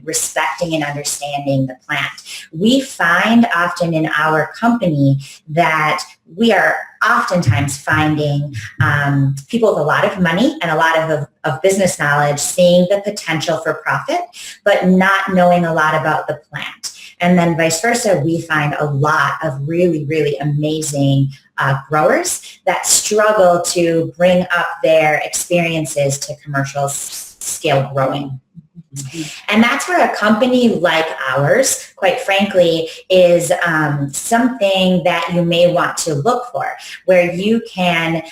respecting and understanding the plant. We find often in our company that we are oftentimes finding people with a lot of money and a lot of business knowledge seeing the potential for profit, but not knowing a lot about the plant. And then vice versa, we find a lot of really, really amazing growers that struggle to bring up their experiences to commercial scale growing. And that's where a company like ours, quite frankly, is something that you may want to look for, where you can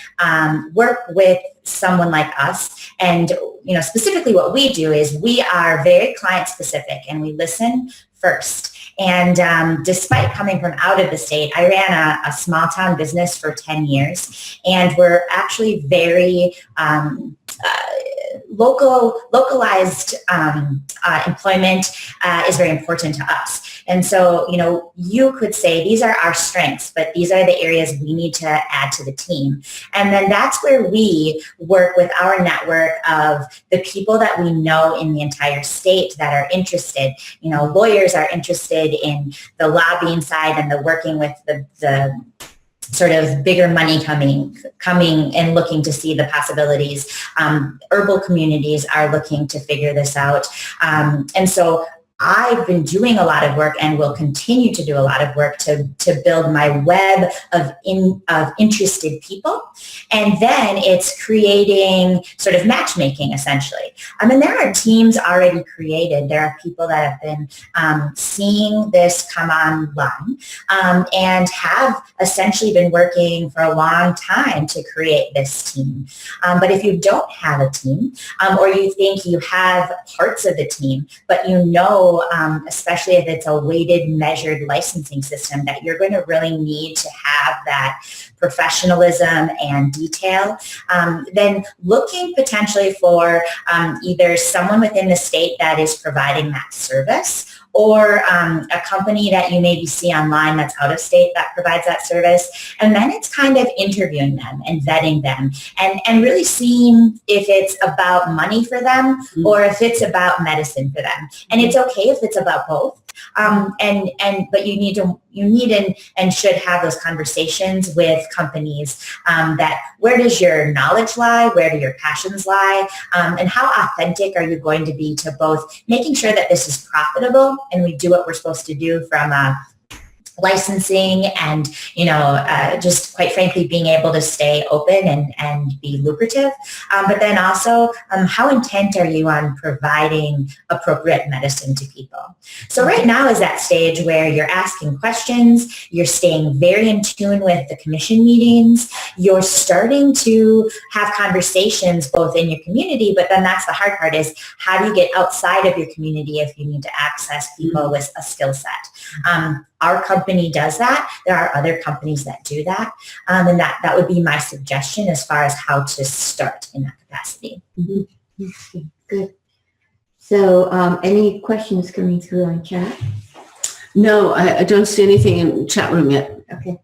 work with someone like us. And specifically what we do is we are very client specific and we listen first. And despite coming from out of the state, I ran a small town business for 10 years, and we're actually very localized employment is very important to us. And so, you could say these are our strengths, but these are the areas we need to add to the team. And then that's where we work with our network of the people that we know in the entire state that are interested. Lawyers are interested in the lobbying side and the working with the sort of bigger money coming and looking to see the possibilities. Herbal communities are looking to figure this out. And so I've been doing a lot of work and will continue to do a lot of work to build my web of interested people. And then it's creating sort of matchmaking, essentially. There are teams already created. There are people that have been seeing this come online and have essentially been working for a long time to create this team. But if you don't have a team, or you think you have parts of the team, but especially if it's a weighted, measured licensing system, that you're going to really need to have that professionalism and detail, then looking potentially for either someone within the state that is providing that service, or a company that you maybe see online that's out of state that provides that service. And then it's kind of interviewing them and vetting them and really seeing if it's about money for them or if it's about medicine for them. And it's okay if it's about both. But you need and should have those conversations with companies that where does your knowledge lie, where do your passions lie, and how authentic are you going to be to both making sure that this is profitable and we do what we're supposed to do from licensing and, just quite frankly, being able to stay open and be lucrative. But then also, how intent are you on providing appropriate medicine to people? So right now is that stage where you're asking questions, you're staying very in tune with the commission meetings, you're starting to have conversations both in your community, but then that's the hard part is how do you get outside of your community if you need to access people with a skill set? Our company does that. There are other companies that do that. And that would be my suggestion as far as how to start in that capacity. Mm-hmm. Okay, good. So any questions coming through on chat? No, I don't see anything in chat room yet. Okay.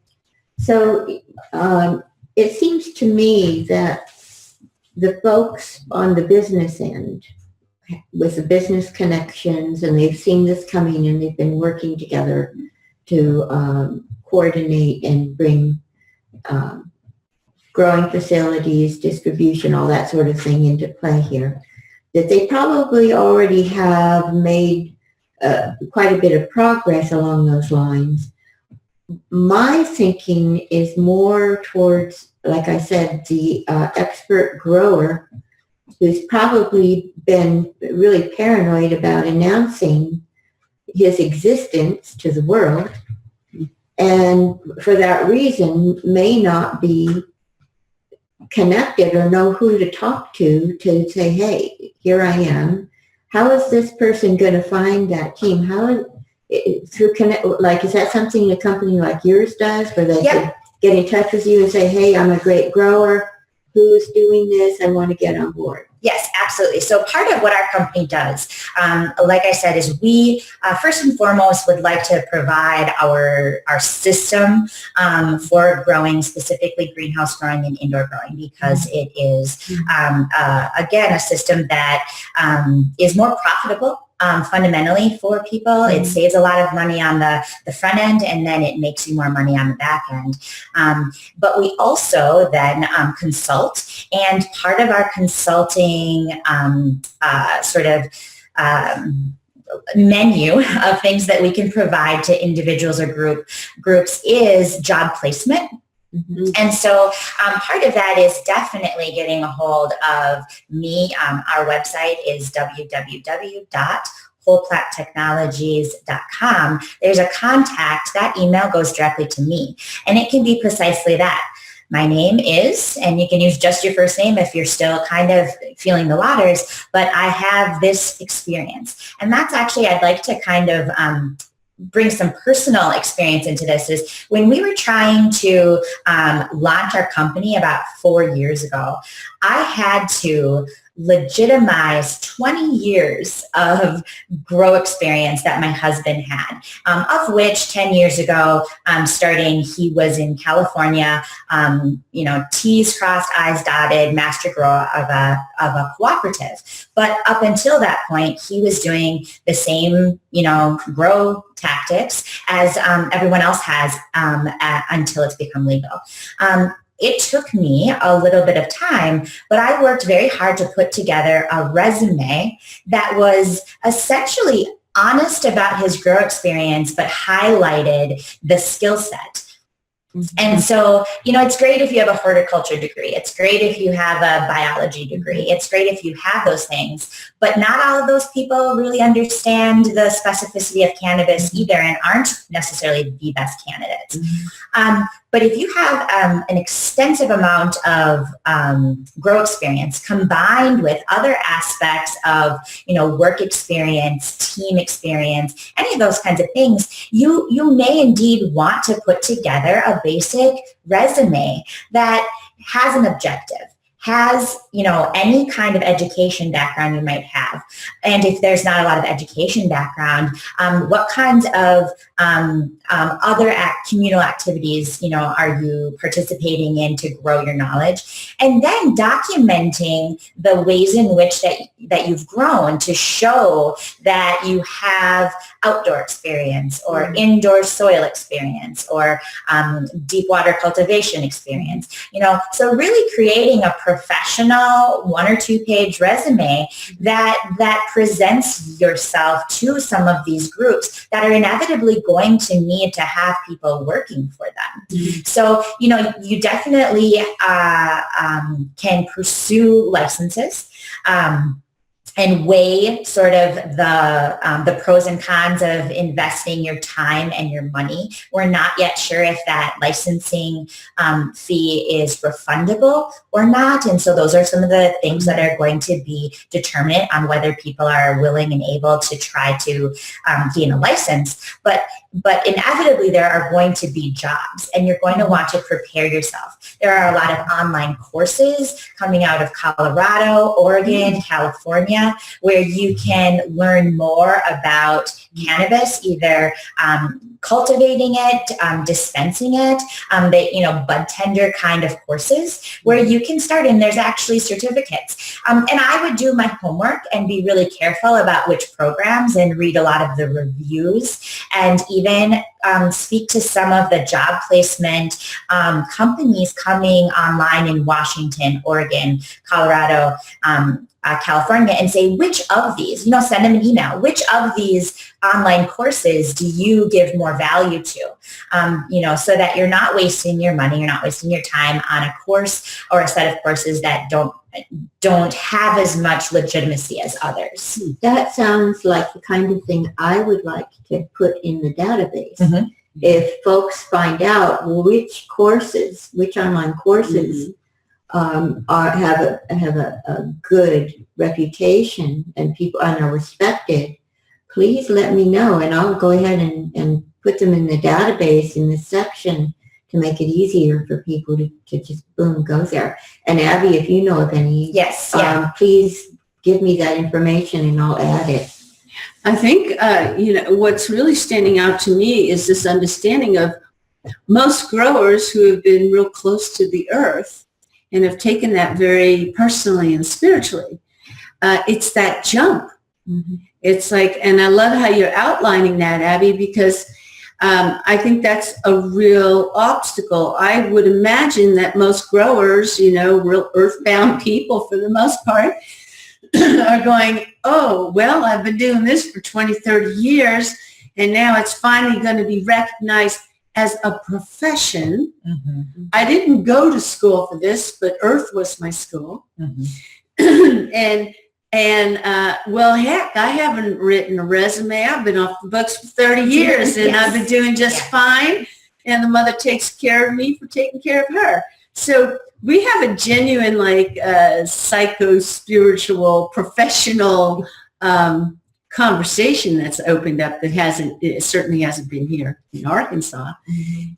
So it seems to me that the folks on the business end with the business connections, and they've seen this coming and they've been working together to coordinate and bring growing facilities, distribution, all that sort of thing into play here, that they probably already have made quite a bit of progress along those lines. My thinking is more towards, like I said, the expert grower who's probably been really paranoid about announcing his existence to the world, and for that reason may not be connected or know who to talk to say, hey, here I am. How is this person going to find that team? How through connect? Like, is that something a company like yours does, where they can get in touch with you and say, hey, I'm a great grower. Who's doing this? I want to get on board. Yes, absolutely. So part of what our company does, like I said, is we first and foremost would like to provide our system for growing, specifically greenhouse growing and indoor growing, because it is, again, a system that is more profitable fundamentally for people. It saves a lot of money on the front end, and then it makes you more money on the back end. But we also then consult, and part of our consulting menu of things that we can provide to individuals or groups is job placement. Mm-hmm. And so part of that is definitely getting a hold of me. Our website is www.wholeplattetechnologies.com. There's a contact. That email goes directly to me, and it can be precisely that. My name is, and you can use just your first name if you're still kind of feeling the waters, but I have this experience. And that's actually, I'd like to kind of bring some personal experience into this. Is when we were trying to launch our company about 4 years ago, I had to legitimize 20 years of grow experience that my husband had, of which 10 years ago, starting, he was in California, T's crossed, I's dotted, master grower of a cooperative. But up until that point, he was doing the same, grow tactics as everyone else has until it's become legal. It took me a little bit of time, but I worked very hard to put together a resume that was essentially honest about his grow experience, but highlighted the skill set. And so, it's great if you have a horticulture degree. It's great if you have a biology degree. It's great if you have those things. But not all of those people really understand the specificity of cannabis either, and aren't necessarily the best candidates. But if you have an extensive amount of grow experience combined with other aspects of, work experience, team experience, any of those kinds of things, you may indeed want to put together a basic resume that has an objective. has, any kind of education background you might have. And if there's not a lot of education background, what kinds of other communal activities, are you participating in to grow your knowledge? And then documenting the ways in which that you've grown to show that you have outdoor experience or indoor soil experience or deep water cultivation experience. So really creating a professional 1 or 2 page resume that presents yourself to some of these groups that are inevitably going to need to have people working for them. So, you definitely can pursue licenses and weigh sort of the pros and cons of investing your time and your money. We're not yet sure if that licensing fee is refundable or not. And so those are some of the things that are going to be determinant on whether people are willing and able to try to gain a license. But inevitably there are going to be jobs and you're going to want to prepare yourself. There are a lot of online courses coming out of Colorado, Oregon, California, where you can learn more about cannabis, either cultivating it, dispensing it, bud tender kind of courses where you can start, and there's actually certificates. And I would do my homework and be really careful about which programs and read a lot of the reviews and even speak to some of the job placement companies coming online in Washington, Oregon, Colorado, California, and say, which of these, send them an email, which of these online courses do you give more value to, so that you're not wasting your money, you're not wasting your time on a course or a set of courses that don't have as much legitimacy as others. That sounds like the kind of thing I would like to put in the database. If folks find out which online courses have a good reputation and people are respected, please let me know and I'll go ahead and put them in the database in this section to make it easier for people to just boom, go there. And Abbie, if you know of any, yes, please give me that information and I'll add it. I think, what's really standing out to me is this understanding of most growers who have been real close to the earth and have taken that very personally and spiritually. It's that jump. It's like, and I love how you're outlining that, Abbie, because I think that's a real obstacle. I would imagine that most growers, real earthbound people for the most part, are going, oh, well, I've been doing this for 20, 30 years, and now it's finally going to be recognized as a profession. I didn't go to school for this, but Earth was my school. Well, heck, I haven't written a resume. I've been off the books for 30 years and I've been doing just fine. And the mother takes care of me for taking care of her. So we have a genuine, psycho-spiritual, professional conversation that's opened up that certainly hasn't been here in Arkansas.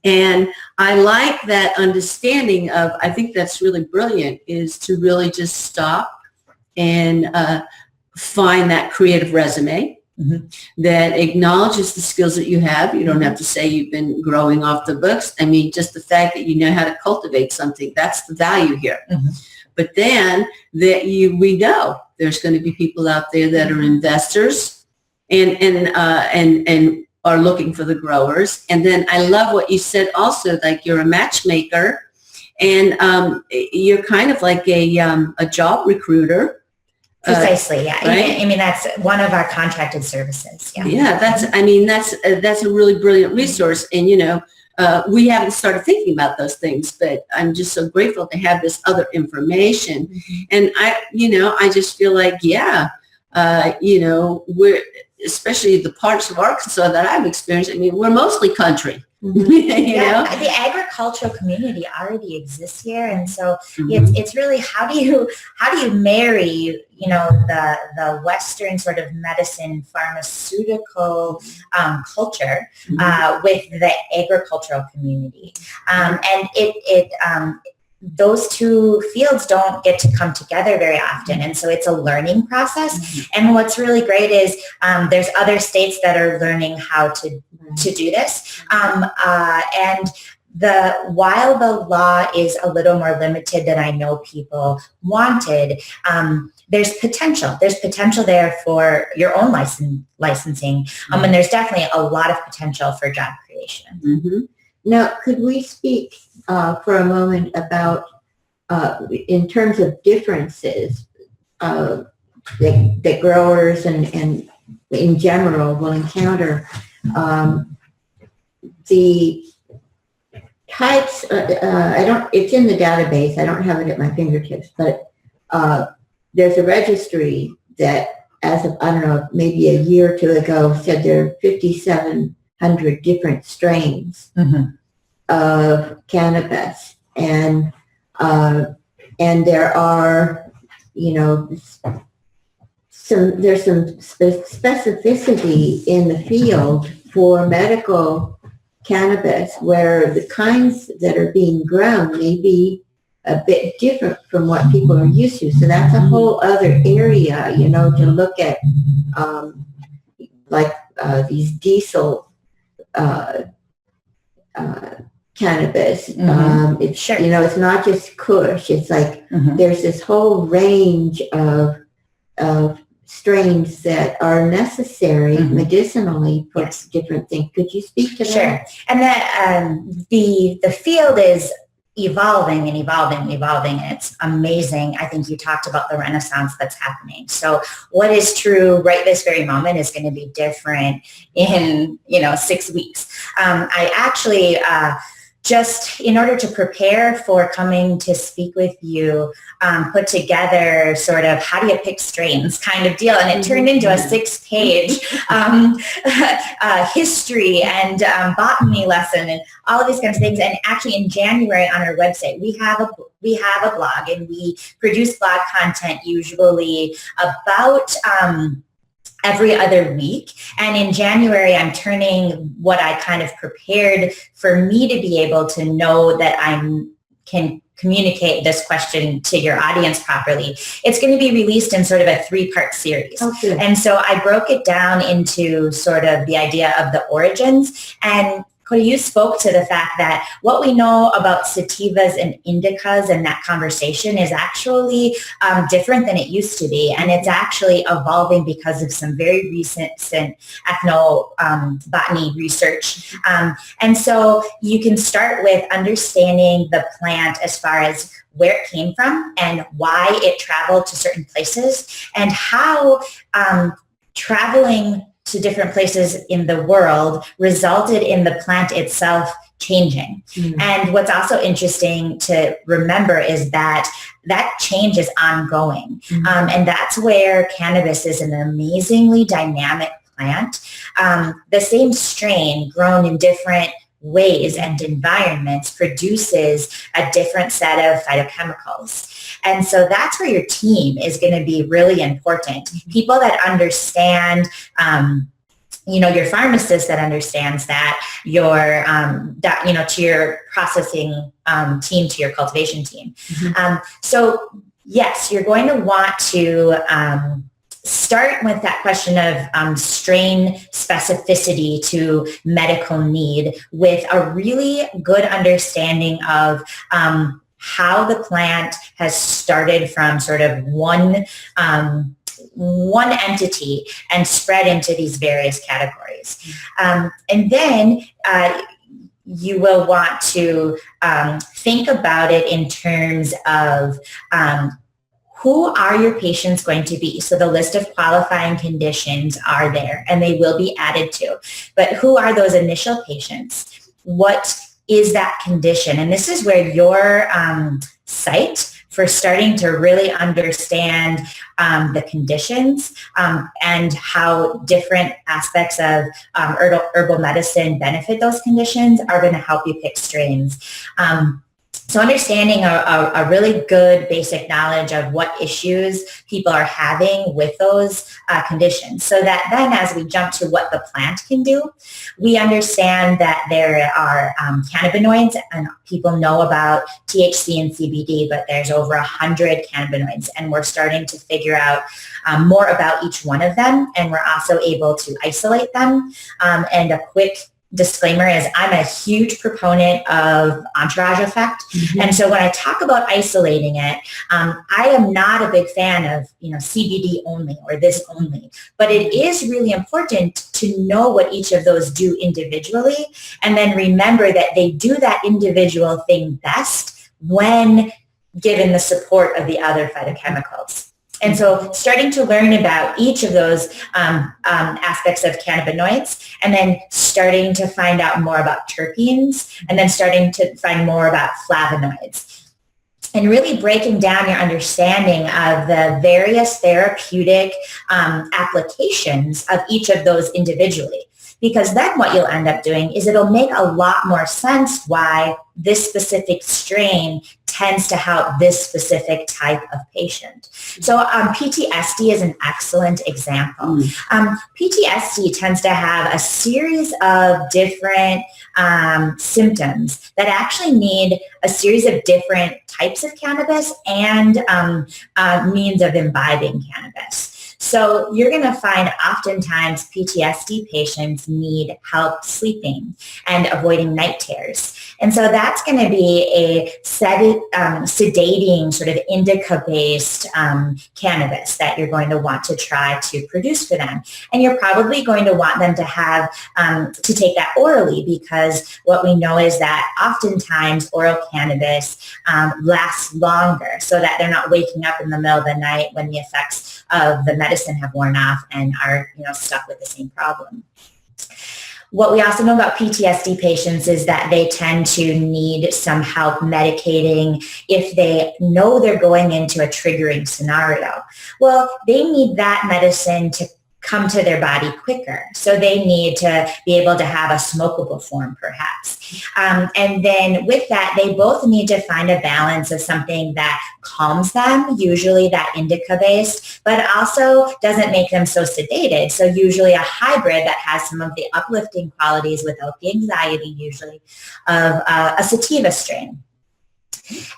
And I like that understanding of, I think that's really brilliant, is to really just stop and find that creative resume that acknowledges the skills that you have. You don't have to say you've been growing off the books. I mean, just the fact that you know how to cultivate something, that's the value here. But then that we know there's going to be people out there that are investors and are looking for the growers. And then I love what you said also, like you're a matchmaker and you're kind of like a job recruiter. Precisely, yeah. Right? I mean, that's one of our contracted services. That's a really brilliant resource. And, we haven't started thinking about those things, but I'm just so grateful to have this other information. And I just feel like, we're, especially the parts of Arkansas that I've experienced, I mean, we're mostly country. The agricultural community already exists here, and so it's really how do you marry the Western sort of medicine pharmaceutical culture with the agricultural community, and those two fields don't get to come together very often. And so it's a learning process. And what's really great is there's other states that are learning how to do this. And while the law is a little more limited than I know people wanted, there's potential. There's potential there for your own licensing. And there's definitely a lot of potential for job creation. Mm-hmm. Now, could we speak for a moment about, in terms of differences that growers and in general will encounter, the types, it's in the database, I don't have it at my fingertips, but there's a registry that as of, I don't know, maybe a year or two ago said there are 5,700 different strains of cannabis, and there are, there's some specificity in the field for medical cannabis, where the kinds that are being grown may be a bit different from what people are used to. So that's a whole other area, to look at, these diesel cannabis. It's Sure. It's not just Kush. It's like there's this whole range of strains that are necessary medicinally for different things. Could you speak to that? Sure. And that the field is evolving and it's amazing. I think you talked about the renaissance that's happening. So what is true right this very moment is going to be different in 6 weeks. I actually just in order to prepare for coming to speak with you, put together sort of how do you pick strains kind of deal. And it turned into a 6-page history and botany lesson and all of these kinds of things. And actually in January on our website, we have a blog, and we produce blog content usually about every other week. And in January, I'm turning what I kind of prepared for me to be able to know that I can communicate this question to your audience properly. It's going to be released in sort of a 3-part series. Okay. And so I broke it down into sort of the idea of the origins. And Cody, you spoke to the fact that what we know about sativas and indicas and that conversation is actually different than it used to be. And it's actually evolving because of some very recent ethnobotany research. And so you can start with understanding the plant as far as where it came from and why it traveled to certain places, and how traveling to different places in the world resulted in the plant itself changing. And what's also interesting to remember is that change is ongoing. And that's where cannabis is an amazingly dynamic plant. The same strain grown in different ways and environments produces a different set of phytochemicals. And so that's where your team is going to be really important. People that understand, your pharmacist that understands that, your, to your processing team, to your cultivation team. So yes, you're going to want to start with that question of strain specificity to medical need with a really good understanding of how the plant has started from sort of one entity and spread into these various categories. And then you will want to think about it in terms of who are your patients going to be? So the list of qualifying conditions are there, and they will be added to. But who are those initial patients? What is that condition? And this is where your site for starting to really understand the conditions and how different aspects of herbal medicine benefit those conditions are going to help you pick strains. So understanding a really good basic knowledge of what issues people are having with those conditions, so that then as we jump to what the plant can do, we understand that there are cannabinoids, and people know about THC and CBD, but there's over 100 cannabinoids, and we're starting to figure out more about each one of them, and we're also able to isolate them. And a quick disclaimer is I'm a huge proponent of entourage effect. And so when I talk about isolating it, I am not a big fan of, CBD only or this only, but it is really important to know what each of those do individually, and then remember that they do that individual thing best when given the support of the other phytochemicals. And so starting to learn about each of those aspects of cannabinoids, and then starting to find out more about terpenes, and then starting to find more about flavonoids. And really breaking down your understanding of the various therapeutic applications of each of those individually. Because then what you'll end up doing is it'll make a lot more sense why this specific strain tends to help this specific type of patient. So PTSD is an excellent example. PTSD tends to have a series of different symptoms that actually need a series of different types of cannabis and means of imbibing cannabis. So you're going to find oftentimes PTSD patients need help sleeping and avoiding night terrors. And so that's going to be a sedating sort of indica-based cannabis that you're going to want to try to produce for them. And you're probably going to want them to have to take that orally, because what we know is that oftentimes oral cannabis lasts longer, so that they're not waking up in the middle of the night when the effects of the medicine have worn off and are stuck with the same problem. What we also know about PTSD patients is that they tend to need some help medicating if they know they're going into a triggering scenario. Well, they need that medicine to come to their body quicker. So they need to be able to have a smokable form, perhaps. And then with that, they both need to find a balance of something that calms them, usually that indica-based, but also doesn't make them so sedated. So usually a hybrid that has some of the uplifting qualities without the anxiety, usually, of a sativa strain.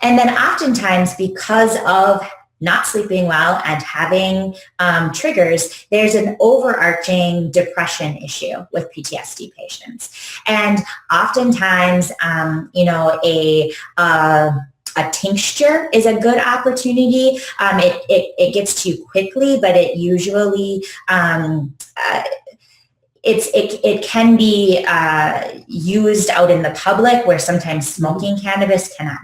And then oftentimes, because of not sleeping well and having triggers, there's an overarching depression issue with PTSD patients. And oftentimes, a tincture is a good opportunity. It gets to you quickly, but it usually it can be used out in the public, where sometimes smoking cannabis cannot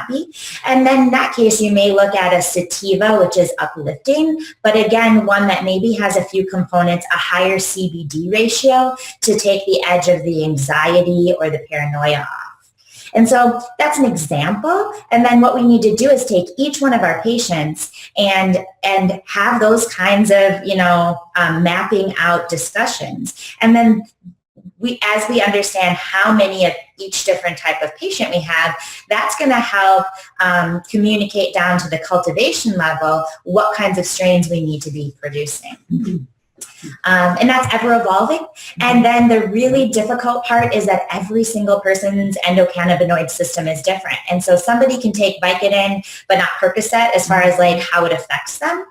be. And then in that case, you may look at a sativa, which is uplifting, but again, one that maybe has a few components, a higher CBD ratio to take the edge of the anxiety or the paranoia off. And so that's an example. And then what we need to do is take each one of our patients and have those kinds of, mapping out discussions. And then as we understand how many of each different type of patient we have, that's going to help communicate down to the cultivation level what kinds of strains we need to be producing. And that's ever evolving. And then the really difficult part is that every single person's endocannabinoid system is different. And so somebody can take Vicodin, but not Percocet as far as like how it affects them.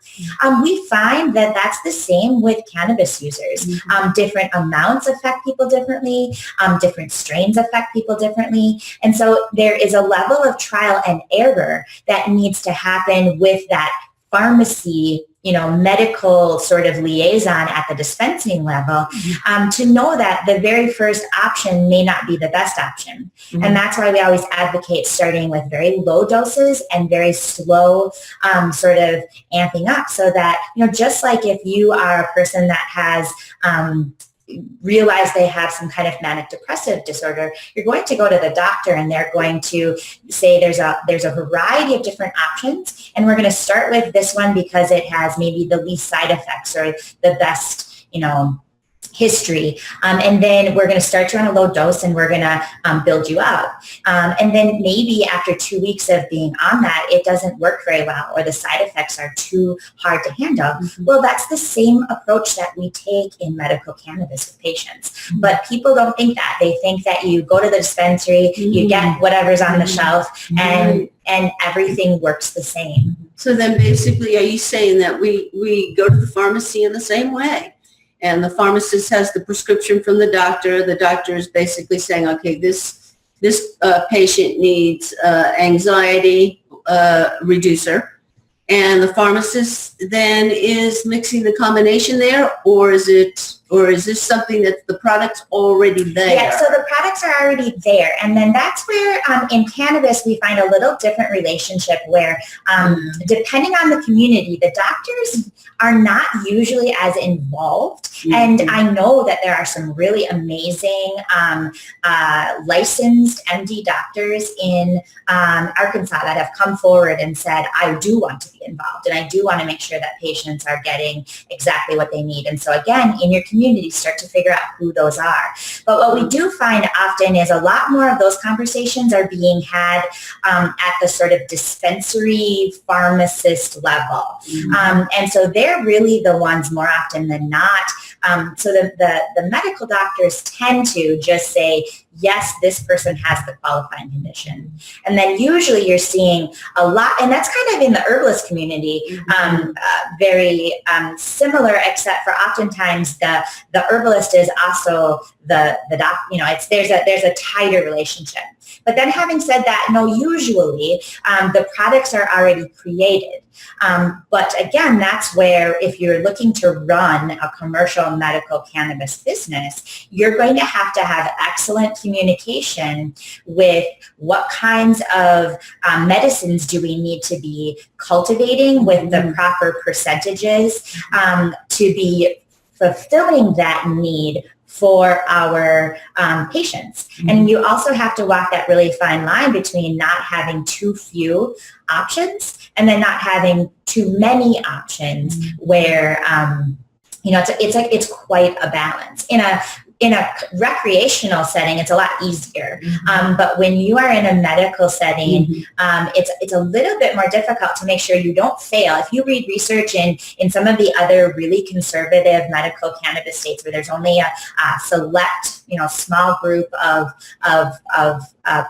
We find that that's the same with cannabis users. Different amounts affect people differently. Different strains affect people differently. And so there is a level of trial and error that needs to happen with that pharmacy, medical sort of liaison at the dispensing level, to know that the very first option may not be the best option. And that's why we always advocate starting with very low doses and very slow sort of amping up, so that, just like if you are a person that has realize they have some kind of manic depressive disorder, you're going to go to the doctor and they're going to say there's a variety of different options, and we're going to start with this one because it has maybe the least side effects or the best history, and then we're going to start you on a low dose and we're going to build you up. And then maybe after 2 weeks of being on that, it doesn't work very well or the side effects are too hard to handle. Well, that's the same approach that we take in medical cannabis with patients. But people don't think that. They think that you go to the dispensary, you get whatever's on the shelf, and everything works the same. So then basically, are you saying that we go to the pharmacy in the same way? And the pharmacist has the prescription from the doctor. The doctor is basically saying, okay, this patient needs anxiety reducer. And the pharmacist then is mixing the combination there, or is this something that the product's already there? Yeah, so the products are already there. And then that's where in cannabis we find a little different relationship where depending on the community, the doctors are not usually as involved. And I know that there are some really amazing licensed MD doctors in Arkansas that have come forward and said, I do want to be involved and I do want to make sure that patients are getting exactly what they need. And so again, in your community, start to figure out who those are. But what we do find often is a lot more of those conversations are being had at the sort of dispensary pharmacist level. And so they're really the ones more often than not. So the medical doctors tend to just say, yes, this person has the qualifying condition. And then usually you're seeing a lot, and that's kind of in the herbalist community, very similar, except for oftentimes the herbalist is also the doc, there's a tighter relationship. But then having said that, no, usually the products are already created. But again, that's where if you're looking to run a commercial medical cannabis business, you're going to have excellent communication with what kinds of medicines do we need to be cultivating with the proper percentages to be fulfilling that need for our patients. And you also have to walk that really fine line between not having too few options and then not having too many options where, it's quite a balance. In a recreational setting, it's a lot easier. But when you are in a medical setting, it's a little bit more difficult to make sure you don't fail. If you read research in some of the other really conservative medical cannabis states where there's only a select, small group of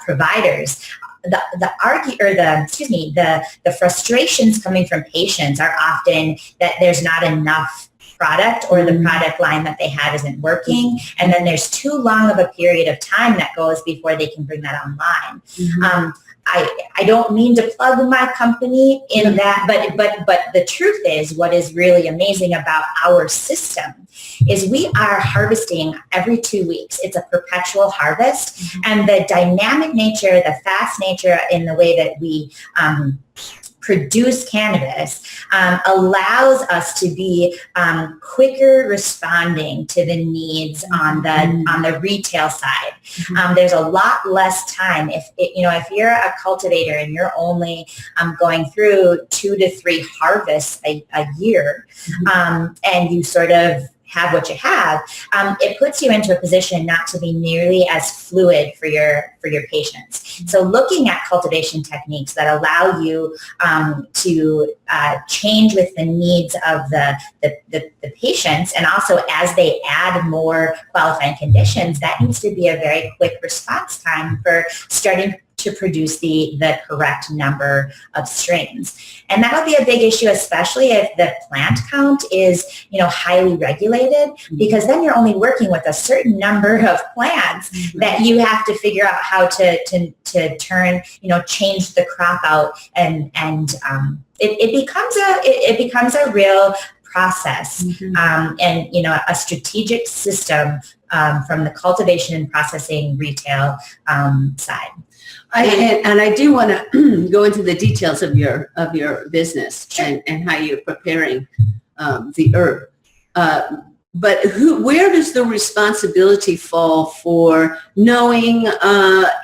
providers, the frustrations coming from patients are often that there's not enough product or the product line that they have isn't working, and then there's too long of a period of time that goes before they can bring that online. I don't mean to plug my company in that, but the truth is, what is really amazing about our system is we are harvesting every 2 weeks. It's a perpetual harvest, and the dynamic nature, the fast nature in the way that we produce cannabis allows us to be quicker responding to the needs on the retail side. There's a lot less time if you're a cultivator and you're only going through 2 to 3 harvests a year, and you sort of have what you have, it puts you into a position not to be nearly as fluid for your patients. So looking at cultivation techniques that allow you to change with the needs of the patients, and also as they add more qualifying conditions, that needs to be a very quick response time for starting to produce the correct number of strains. And that'll be a big issue, especially if the plant count is, highly regulated, because then you're only working with a certain number of plants that you have to figure out how to turn, change the crop out, and it becomes a real process, and a strategic system from the cultivation and processing retail side. I do want to go into the details of your business. Sure. and how you're preparing the herb. But where does the responsibility fall for knowing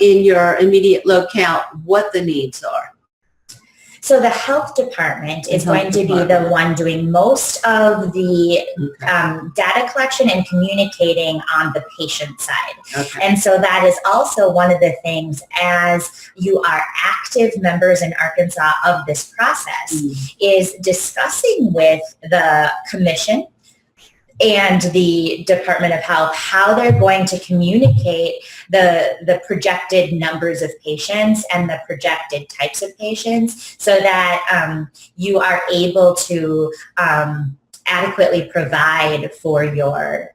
in your immediate locale what the needs are? So the health department is going to be the one doing most of the data collection and communicating on the patient side. Okay. And so that is also one of the things, as you are active members in Arkansas of this process, is discussing with the commission and the Department of Health how they're going to communicate the projected numbers of patients and the projected types of patients, so that you are able to adequately provide for your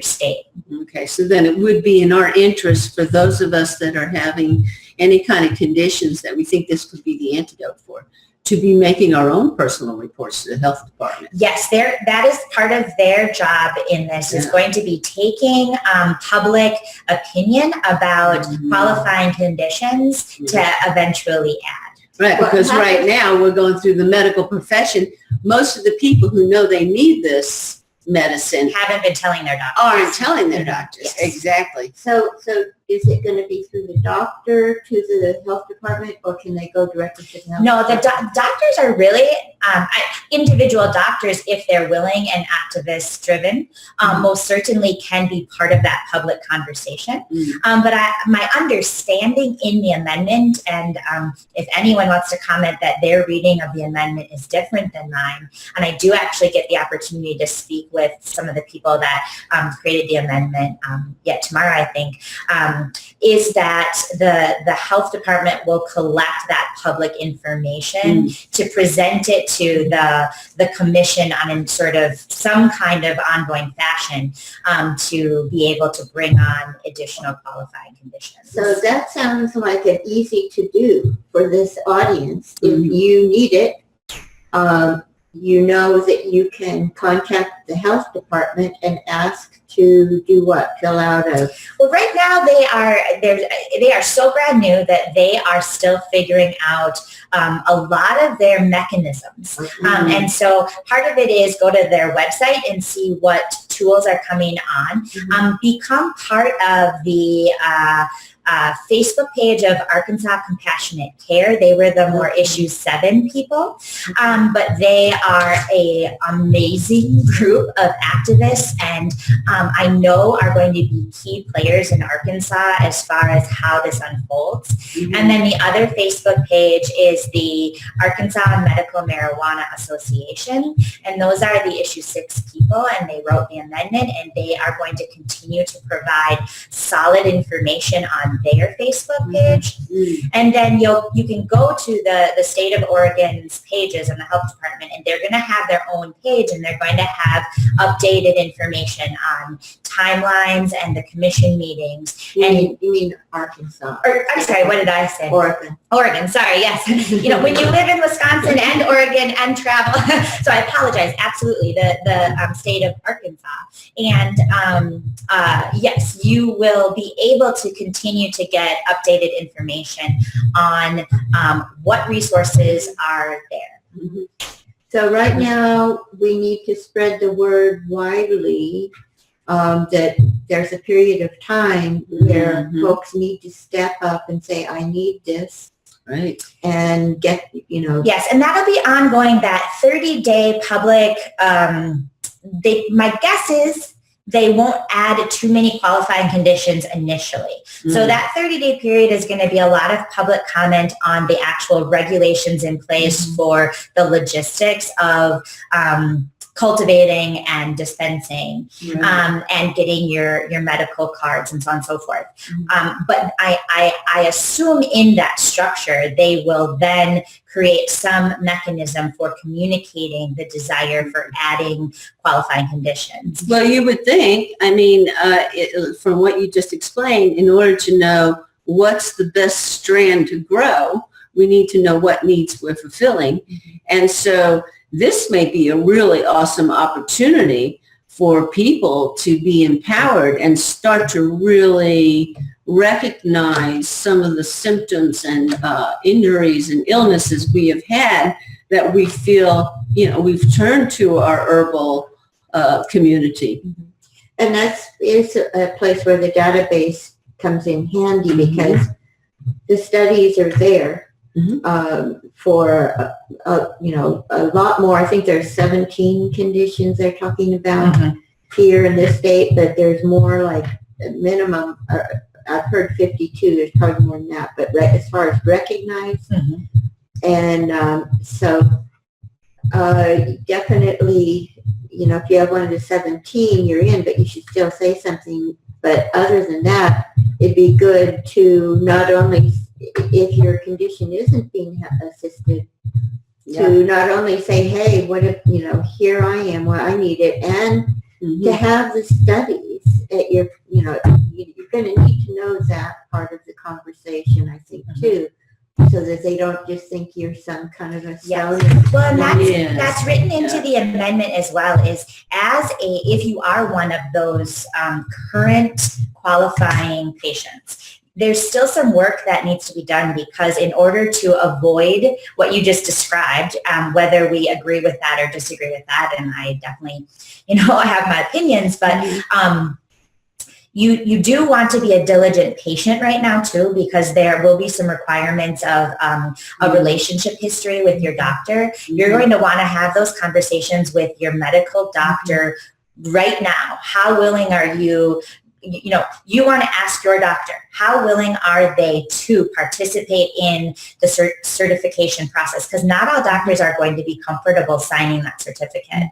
state. Okay, so then it would be in our interest for those of us that are having any kind of conditions that we think this could be the antidote for, to be making our own personal reports to the health department. Yes, that is part of their job in this, is going to be taking public opinion about qualifying conditions to eventually add. Right, because right now we're going through the medical profession. Most of the people who know they need this medicine Haven't been telling their doctors. aren't telling their doctors. Yes. Exactly. So is it going to be through the doctor to the health department, or can they go directly to the health No, the department? doctors are really individual doctors, if they're willing and activist driven, most certainly can be part of that public conversation. But my understanding in the amendment, and if anyone wants to comment that their reading of the amendment is different than mine, and I do actually get the opportunity to speak with some of the people that created the amendment yet tomorrow, I think, is that the health department will collect that public information to present it to the commission on in sort of some kind of ongoing fashion to be able to bring on additional qualifying conditions. So that sounds like an easy to do for this audience. If you need it, you know that you can contact the health department and ask to do what? Fill out a... Well, right now they are so brand new that they are still figuring out a lot of their mechanisms. And so part of it is go to their website and see what tools are coming on. Become part of the Facebook page of Arkansas Compassionate Care. They were the more issue 7 people, but they are a amazing group of activists, and I know are going to be key players in Arkansas as far as how this unfolds. And then the other Facebook page is the Arkansas Medical Marijuana Association, and those are the issue 6 people, and they wrote the amendment, and they are going to continue to provide solid information on their Facebook page. And then you can go to the state of Oregon's pages in the health department, and they're going to have their own page, and they're going to have updated information on timelines and the commission meetings. You mean Arkansas? Or, I'm sorry, what did I say? Oregon, sorry, yes. You know, when you live in Wisconsin and Oregon and travel, so I apologize, absolutely, the state of Arkansas. And yes, you will be able to continue to get updated information on what resources are there. So right now, we need to spread the word widely that there's a period of time where folks need to step up and say, I need this. Right. And get, Yes, and that'll be ongoing, that 30-day public, my guess is they won't add too many qualifying conditions initially. So that 30-day period is going to be a lot of public comment on the actual regulations in place for the logistics of cultivating and dispensing and getting your medical cards and so on and so forth. But I assume in that structure, they will then create some mechanism for communicating the desire for adding qualifying conditions. Well, you would think, from what you just explained, in order to know what's the best strand to grow, we need to know what needs we're fulfilling. And so this may be a really awesome opportunity for people to be empowered and start to really recognize some of the symptoms and injuries and illnesses we have had that we feel, we've turned to our herbal community. And that's is a place where the database comes in handy because the studies are there. for, a lot more. I think there's 17 conditions they're talking about here in this state, but there's more like minimum, I've heard 52, there's probably more than that, but as far as recognized, and so definitely, if you have one of the 17, you're in, but you should still say something. But other than that, it'd be good to not only, if your condition isn't being assisted, to not only say, hey, what if, here I am, well, I need it, and to have the studies at your, you're going to need to know that part of the conversation, I think, too, so that they don't just think you're some kind of a stoner. Well, and that's written into the amendment as well, is if you are one of those current qualifying patients, there's still some work that needs to be done, because in order to avoid what you just described, whether we agree with that or disagree with that, and I definitely, I have my opinions, but you do want to be a diligent patient right now too, because there will be some requirements of a relationship history with your doctor. You're going to want to have those conversations with your medical doctor right now. How willing are you? You want to ask your doctor, how willing are they to participate in the certification process? Because not all doctors are going to be comfortable signing that certificate.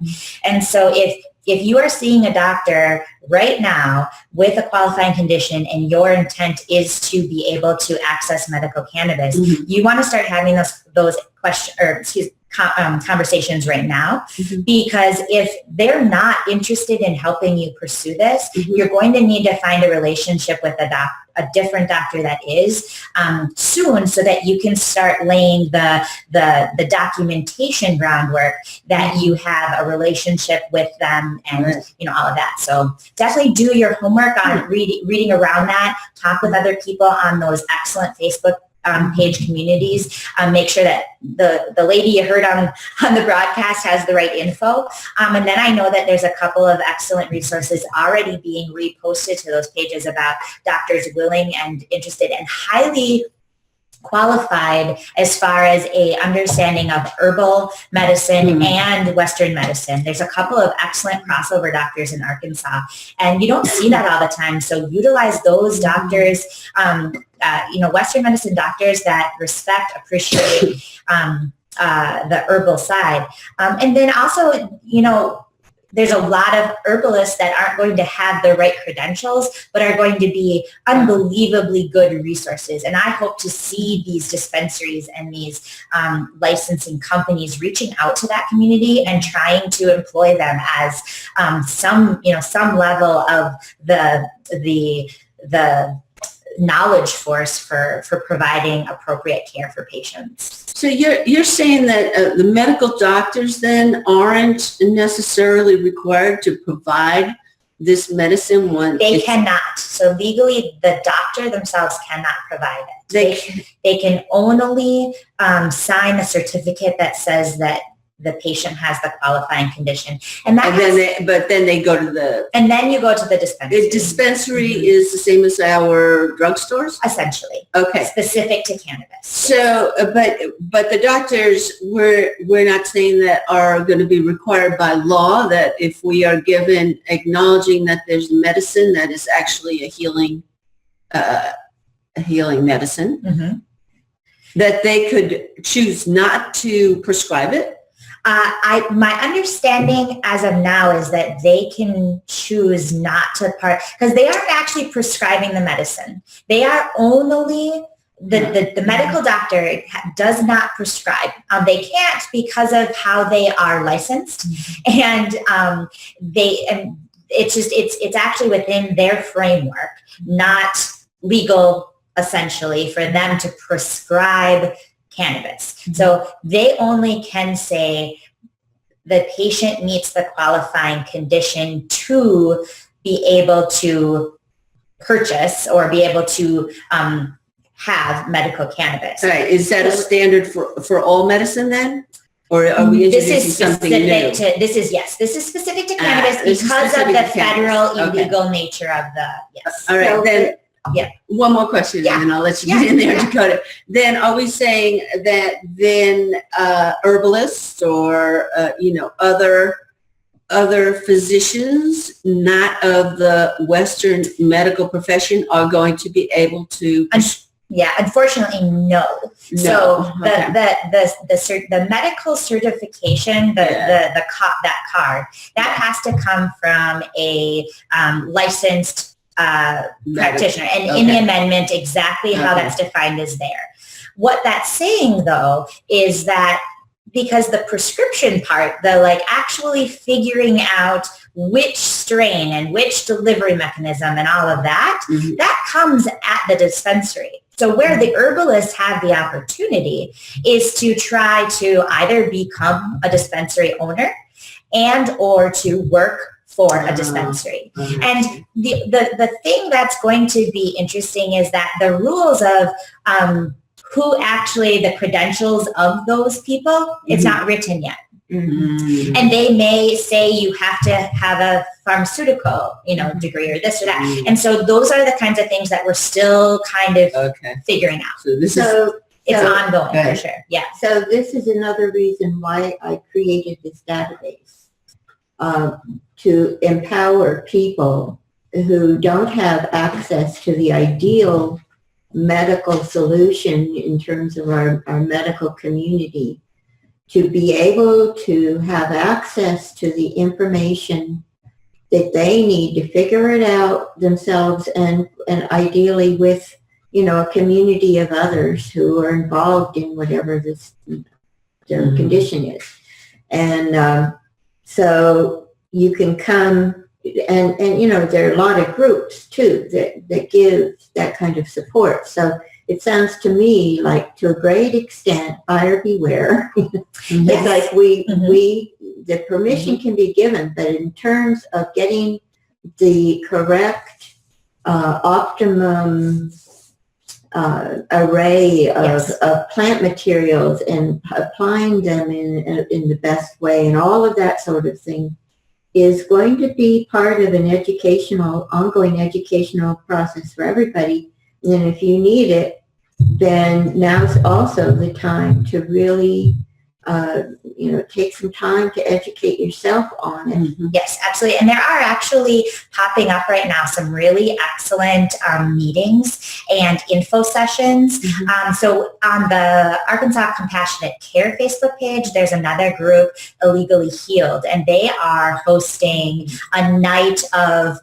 And so if you are seeing a doctor right now with a qualifying condition and your intent is to be able to access medical cannabis, you want to start having those conversations right now, because if they're not interested in helping you pursue this, you're going to need to find a relationship with a different doctor that is soon, so that you can start laying the documentation groundwork that you have a relationship with them, and all of that. So definitely do your homework on reading around that. Talk with other people on those excellent Facebook page communities. Make sure that the lady you heard on the broadcast has the right info. And then I know that there's a couple of excellent resources already being reposted to those pages about doctors willing and interested and highly qualified as far as a understanding of herbal medicine and Western medicine. There's a couple of excellent crossover doctors in Arkansas, and you don't see that all the time. So utilize those doctors, Western medicine doctors that respect, appreciate the herbal side. And then also, there's a lot of herbalists that aren't going to have the right credentials, but are going to be unbelievably good resources. And I hope to see these dispensaries and these licensing companies reaching out to that community and trying to employ them as some level of the knowledge force for providing appropriate care for patients. So you're saying that the medical doctors then aren't necessarily required to provide this medicine when they cannot. So legally, the doctor themselves cannot provide it. They can only sign a certificate that says that the patient has the qualifying condition, and then they go to the dispensary. The dispensary is the same as our drugstores, essentially. Okay, specific to cannabis. So, but the doctors, we're not saying that are going to be required by law that if we are given acknowledging that there's medicine that is actually a healing medicine, that they could choose not to prescribe it. My understanding as of now is that they can choose not to because they aren't actually prescribing the medicine. They are only, the medical doctor does not prescribe. They can't because of how they are licensed, and it's actually within their framework, not legal, essentially, for them to prescribe cannabis. So they only can say the patient meets the qualifying condition to be able to purchase or be able to have medical cannabis. All right. Is that a standard for all medicine then? Or are we introducing something new? This is specific to cannabis because of the federal illegal nature of the, yes. All right, One more question, Yeah. and then I'll let you get in there, Dakota. Then are we saying that then herbalists or, other physicians not of the Western medical profession are going to be able to? Unfortunately, no. So Okay. the medical certification, that card, that has to come from a licensed practitioner, and in the amendment, exactly how that's defined is there. What that's saying, though, is that because the prescription part, the actually figuring out which strain and which delivery mechanism and all of that, that comes at the dispensary. So where the herbalists have the opportunity is to try to either become a dispensary owner and or to work for a dispensary. And the thing that's going to be interesting is that the rules of who actually the credentials of those people, it's not written yet. And they may say you have to have a pharmaceutical, degree or this or that. And so those are the kinds of things that we're still kind of figuring out. So it's ongoing for sure. Yeah. So this is another reason why I created this database, to empower people who don't have access to the ideal medical solution in terms of our medical community, to be able to have access to the information that they need to figure it out themselves, and ideally with, a community of others who are involved in whatever their condition is. And so you can come, and there are a lot of groups too that give that kind of support. So it sounds to me like, to a great extent, buyer beware. It's like the permission can be given, but in terms of getting the correct optimum array of plant materials and applying them in the best way and all of that sort of thing is going to be part of an ongoing educational process for everybody. And if you need it, then now's also the time to really, take some time to educate yourself on it. Yes, absolutely. And there are actually popping up right now some really excellent meetings and info sessions. So on the Arkansas Compassionate Care Facebook page, there's another group, Illegally Healed, and they are hosting a night of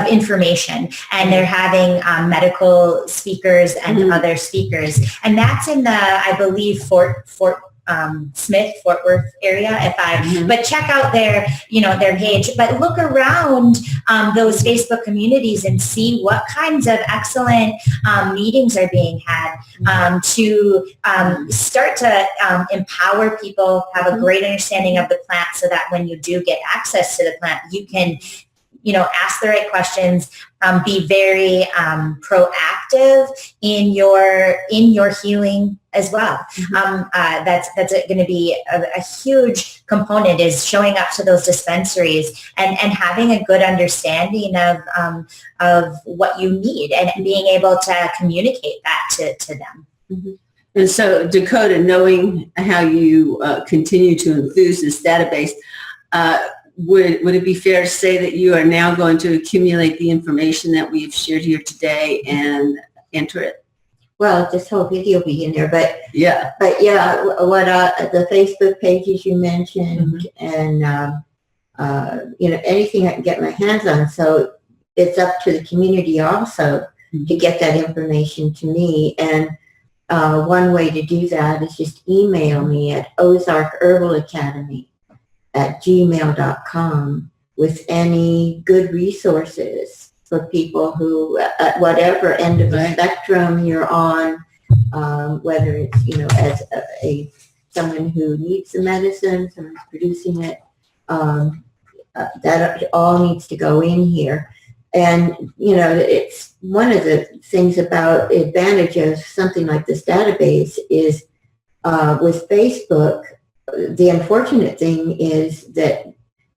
information, and they're having medical speakers and other speakers, and that's in the, I believe, Fort Worth area. But check out their page. But look around those Facebook communities and see what kinds of excellent meetings are being had to start to empower people, have a great understanding of the plant, so that when you do get access to the plant, you can ask the right questions, be very proactive in your healing as well. That's going to be a huge component, is showing up to those dispensaries and having a good understanding of what you need and being able to communicate that to them. And so, Dakota, knowing how you continue to enthuse this database, would it be fair to say that you are now going to accumulate the information that we've shared here today and enter it? Well, this whole video will be in there, but yeah, what the Facebook pages you mentioned, and anything I can get my hands on. So it's up to the community also to get that information to me. And one way to do that is just email me at ozarkherbalacademy@gmail.com with any good resources for people who, at whatever end of the spectrum you're on, whether it's, as someone who needs the medicine, someone who's producing it, that all needs to go in here. And, it's one of the things about advantage of something like this database is with Facebook, the unfortunate thing is that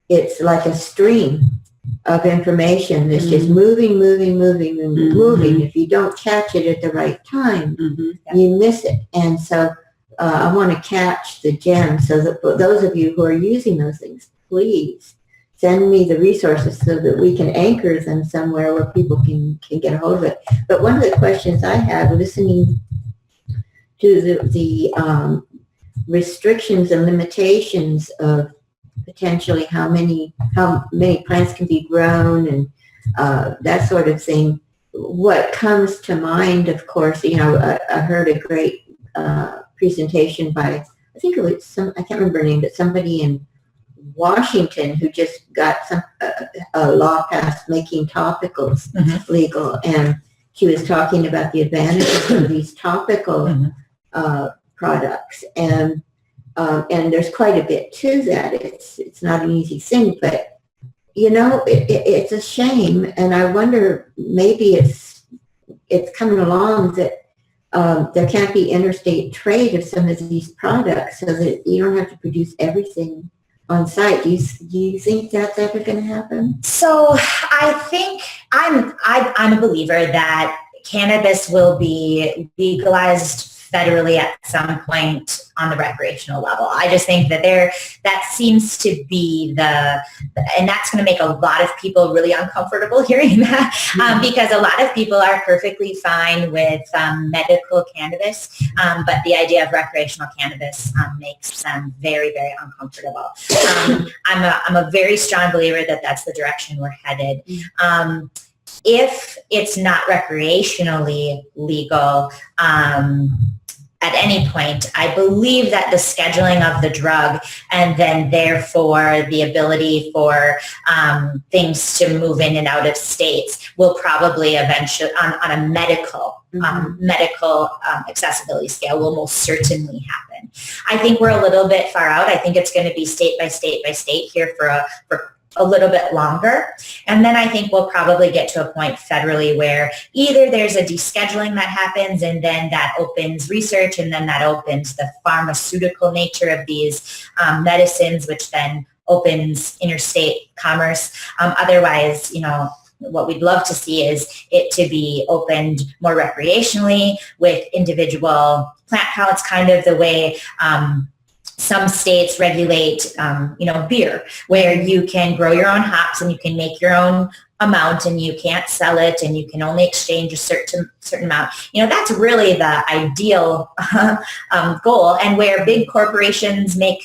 it's like a stream. of information that's just moving. If you don't catch it at the right time, you miss it. And so I want to catch the gems. So that for those of you who are using those things, please send me the resources so that we can anchor them somewhere where people can get a hold of it. But one of the questions I have, listening to the restrictions and limitations of potentially how many plants can be grown and that sort of thing, what comes to mind, of course, I heard a great presentation by, I think it was I can't remember her name, but somebody in Washington who just got a law passed making topicals legal, and she was talking about the advantages of these topical products, and there's quite a bit to that. It's not an easy thing, but it's a shame, and I wonder maybe it's coming along that there can't be interstate trade of some of these products so that you don't have to produce everything on site. Do you think that's ever going to happen? So I think I'm a believer that cannabis will be legalized federally at some point on the recreational level. I just think that that seems to be and that's going to make a lot of people really uncomfortable hearing that, because a lot of people are perfectly fine with medical cannabis, but the idea of recreational cannabis makes them very, very uncomfortable. I'm a very strong believer that that's the direction we're headed. If it's not recreationally legal, at any point, I believe that the scheduling of the drug and then therefore the ability for things to move in and out of states will probably eventually, on a medical accessibility scale, will most certainly happen. I think we're a little bit far out. I think it's going to be state by state by state here for a little bit longer. And then I think we'll probably get to a point federally where either there's a descheduling that happens and then that opens research and then that opens the pharmaceutical nature of these medicines, which then opens interstate commerce. Otherwise, what we'd love to see is it to be opened more recreationally with individual plant palettes, kind of the way some states regulate, beer, where you can grow your own hops and you can make your own amount and you can't sell it and you can only exchange a certain amount. That's really the ideal goal, and where big corporations make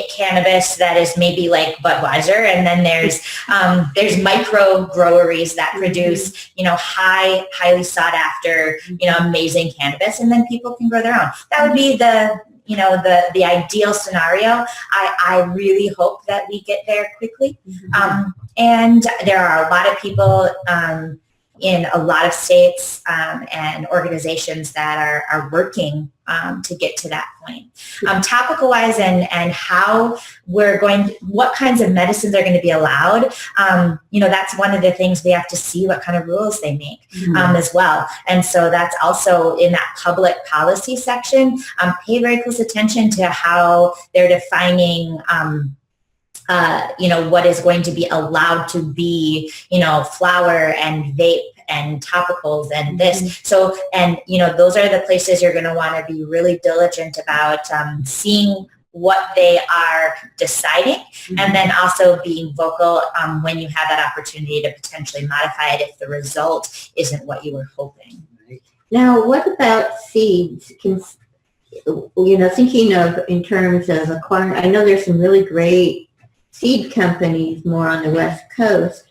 cannabis that is maybe like Budweiser, and then there's micro groweries that produce highly sought after amazing cannabis, and then people can grow their own. That would be the ideal scenario. I really hope that we get there quickly, and there are a lot of people in a lot of states and organizations that are working to get to that point. Topical wise and how what kinds of medicines are going to be allowed, that's one of the things we have to see what kind of rules they make as well. And so that's also in that public policy section. Pay very close attention to how they're defining what is going to be allowed to be, flower and vape and topicals and this. So, those are the places you're going to want to be really diligent about seeing what they are deciding, and then also being vocal when you have that opportunity to potentially modify it if the result isn't what you were hoping. Now, what about seeds? Thinking of in terms of acquiring, I know there's some really great seed companies more on the West Coast.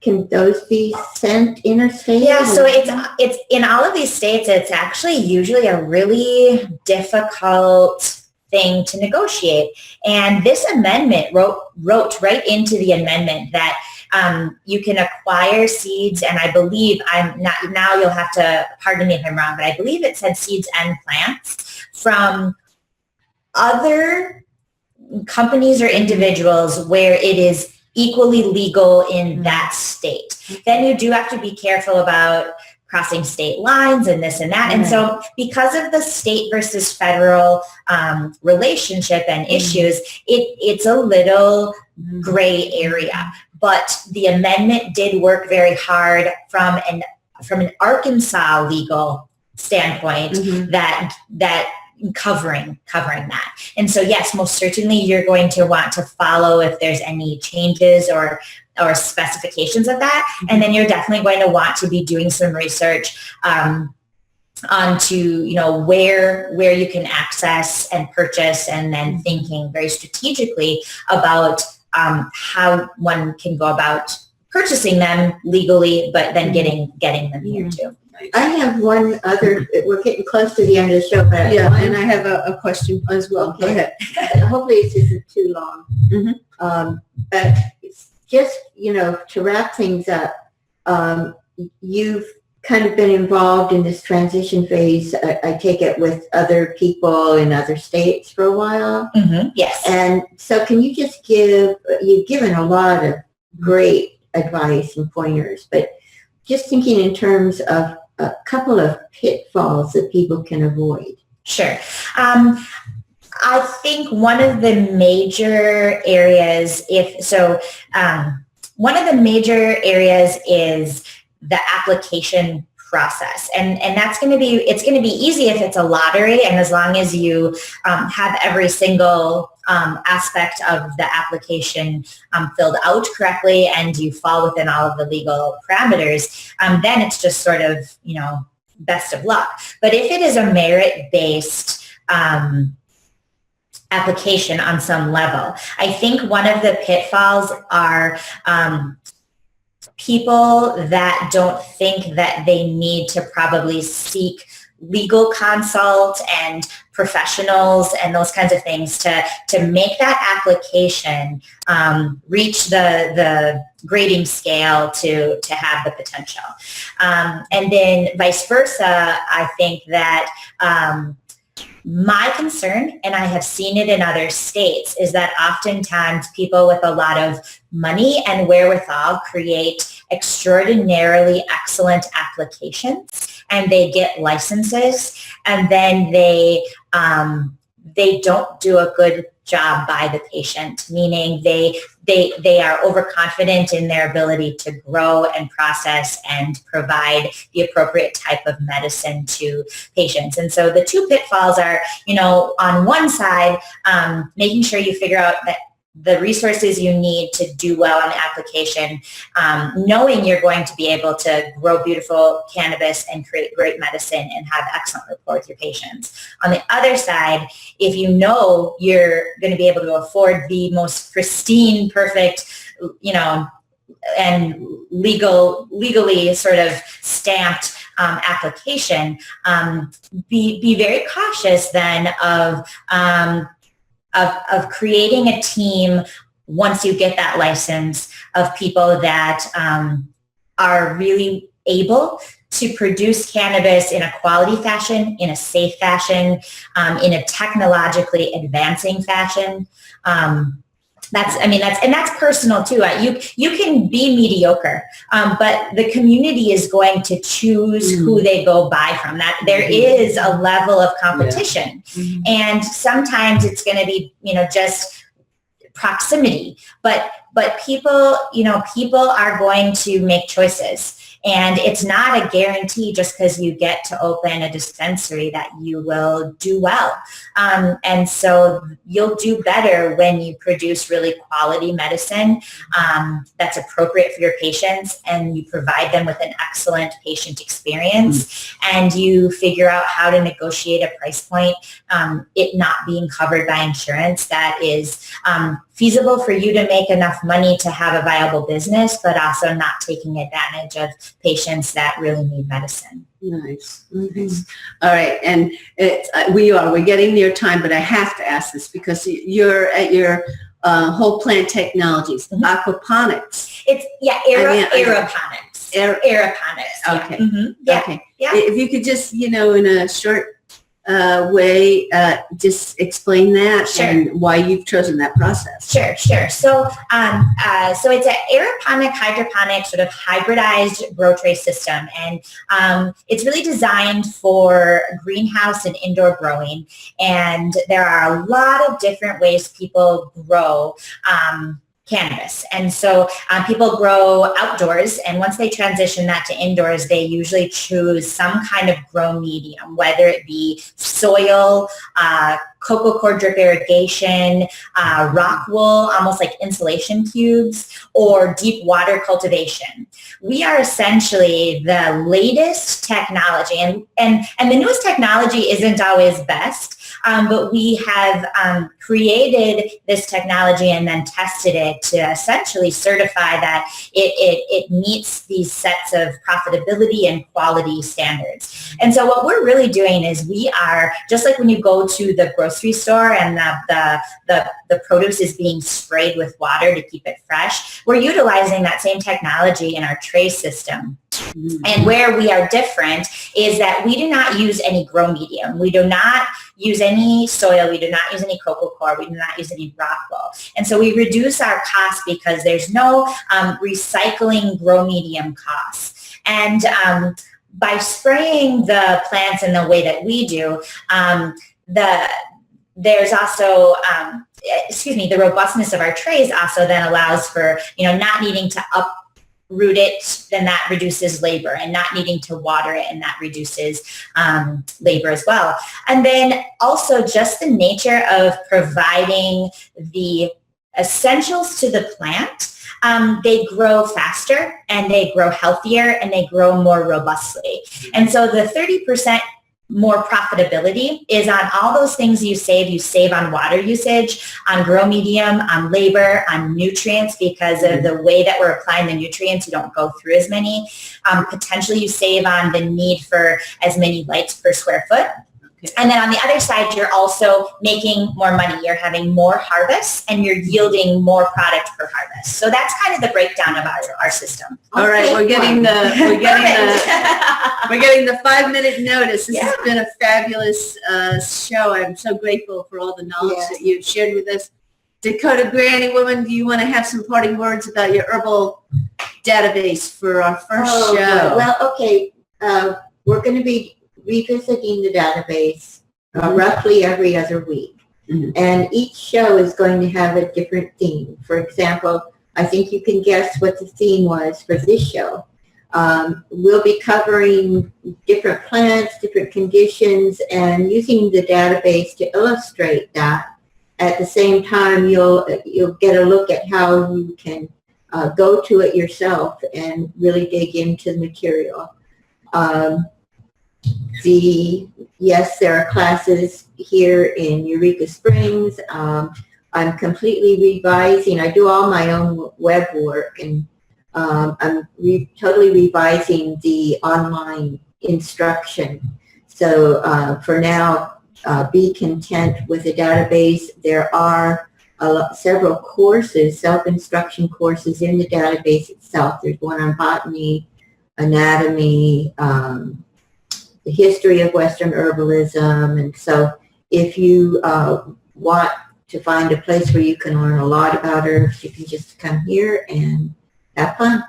Can those be sent interstate? Yeah, so it's in all of these states, it's actually usually a really difficult thing to negotiate. And this amendment wrote right into the amendment that you can acquire seeds, and I believe now you'll have to pardon me if I'm wrong, but I believe it said seeds and plants from other companies or individuals where it is equally legal in that state. Then you do have to be careful about crossing state lines and this and that. And so because of the state versus federal relationship and issues, it's a little gray area. But the amendment did work very hard from an Arkansas legal standpoint that covering that. And so yes, most certainly you're going to want to follow if there's any changes or specifications of that. And then you're definitely going to want to be doing some research onto, you know, where you can access and purchase, and then thinking very strategically about how one can go about purchasing them legally, but then getting them here too. I have one other, we're getting close to the end of the show, but and I have a question as well. Okay. Go ahead. Hopefully this isn't too long. But it's just, you know, to wrap things up, you've kind of been involved in this transition phase, I take it, with other people in other states for a while. Yes. And so can you just you've given a lot of great advice and pointers, but just thinking in terms of a couple of pitfalls that people can avoid. Sure. I think one of the major areas, one of the major areas is the application process. And it's going to be easy if it's a lottery, and as long as you have every single aspect of the application filled out correctly and you fall within all of the legal parameters, then it's just sort of, you know, best of luck. But if it is a merit-based application on some level, I think one of the pitfalls are people that don't think that they need to probably seek legal consult and professionals and those kinds of things to make that application reach the grading scale to have the potential. And then vice versa, I think that my concern, and I have seen it in other states, is that oftentimes people with a lot of money and wherewithal create extraordinarily excellent applications, and they get licenses, and then they don't do a good job by the patient, meaning they are overconfident in their ability to grow and process and provide the appropriate type of medicine to patients. And so the two pitfalls are, you know, on one side, making sure you figure out that the resources you need to do well on the application, knowing you're going to be able to grow beautiful cannabis and create great medicine and have excellent rapport with your patients. On the other side, if you know you're going to be able to afford the most pristine, perfect, you know, and legally sort of stamped application, be very cautious then of creating a team once you get that license of people that are really able to produce cannabis in a quality fashion, in a safe fashion, in a technologically advancing fashion. That's personal too. You can be mediocre, but the community is going to choose who they go buy from. That there is a level of competition, and sometimes it's going to be, you know, just proximity. But people, you know, people are going to make choices. And it's not a guarantee just because you get to open a dispensary that you will do well. And so you'll do better when you produce really quality medicine that's appropriate for your patients, and you provide them with an excellent patient experience, and you figure out how to negotiate a price point, it not being covered by insurance, that is feasible for you to make enough money to have a viable business, but also not taking advantage of patients that really need medicine. Nice. All right. And we're getting near time, but I have to ask this because you're at your whole plant technologies, aquaponics. It's, aeroponics. Aeroponics. Okay. Yeah. Okay. Yeah. If you could just, you know, in a short way, just explain that Sure. and why you've chosen that process. Sure. So, so it's an aeroponic, hydroponic, sort of hybridized grow tray system, and it's really designed for greenhouse and indoor growing. And there are a lot of different ways people grow cannabis. And so people grow outdoors, and once they transition that to indoors, they usually choose some kind of grow medium, whether it be soil, cocoa core drip irrigation, rock wool, almost like insulation cubes, or deep water cultivation. We are essentially the latest technology, and the newest technology isn't always best, but we have created this technology and then tested it to essentially certify that it meets these sets of profitability and quality standards. And so what we're really doing is we are, just like when you go to the grocery store and the produce is being sprayed with water to keep it fresh, we're utilizing that same technology in our tray system. And where we are different is that we do not use any grow medium. We do not use any soil. We do not use any cocoa core. We do not use any rock wool. And so we reduce our costs because there's no recycling grow medium costs. And by spraying the plants in the way that we do, there's also, the robustness of our trays also then allows for, not needing to uproot it, then that reduces labor, and not needing to water it, and that reduces labor as well. And then also just the nature of providing the essentials to the plant. They grow faster, and they grow healthier, and they grow more robustly. And so the 30% more profitability is on all those things you save. You save on water usage, on grow medium, on labor, on nutrients, because of the way that we're applying the nutrients. You don't go through as many. Potentially you save on the need for as many lights per square foot. And then on the other side, you're also making more money. You're having more harvests, and you're yielding more product per harvest. So that's kind of the breakdown of our system. All right, we're getting the 5-minute notice. This has been a fabulous show. I'm so grateful for all the knowledge that you've shared with us. Dakota Granny Woman, do you want to have some parting words about your herbal database for our first show? Well, okay. We're going to be revisiting the database roughly every other week. Mm-hmm. And each show is going to have a different theme. For example, I think you can guess what the theme was for this show. We'll be covering different plants, different conditions, and using the database to illustrate that. At the same time, you'll get a look at how you can go to it yourself and really dig into the material. There are classes here in Eureka Springs. I'm completely revising. I do all my own web work, and I'm totally revising the online instruction. So for now, be content with the database. There are several courses, self-instruction courses in the database itself. There's one on botany, anatomy, the history of Western herbalism. And so if you want to find a place where you can learn a lot about herbs, you can just come here and have fun.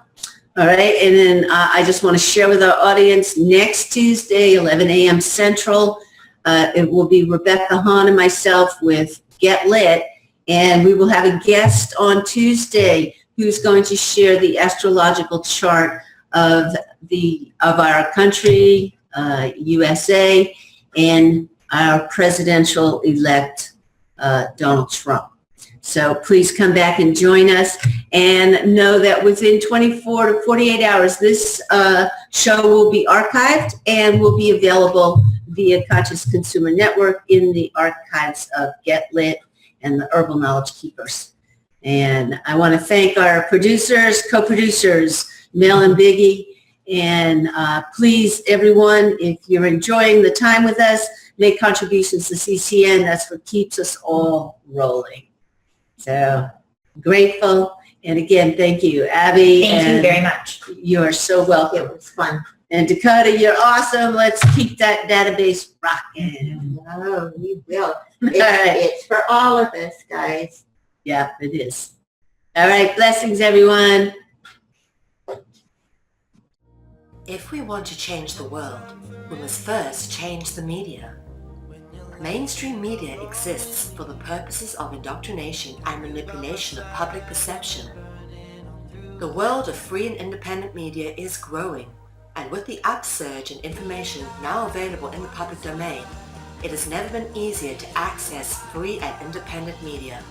All right, and then I just want to share with our audience, next Tuesday, 11 a.m. Central, it will be Rebecca Hahn and myself with Get Lit, and we will have a guest on Tuesday who's going to share the astrological chart of our country, USA, and our presidential-elect Donald Trump. So please come back and join us, and know that within 24 to 48 hours, this show will be archived and will be available via Conscious Consumer Network in the archives of Get Lit and the Herbal Knowledge Keepers. And I want to thank our producers, co-producers, Mel and Biggie. And please, everyone, if you're enjoying the time with us, make contributions to CCN. That's what keeps us all rolling. So grateful. And again, thank you, Abbie. Thank you very much. You are so welcome. It was fun. And Dakota, you're awesome. Let's keep that database rocking. Oh, we will. All right. It's for all of us, guys. Yeah, it is. All right. Blessings, everyone. If we want to change the world, we must first change the media. Mainstream media exists for the purposes of indoctrination and manipulation of public perception. The world of free and independent media is growing, and with the upsurge in information now available in the public domain, it has never been easier to access free and independent media.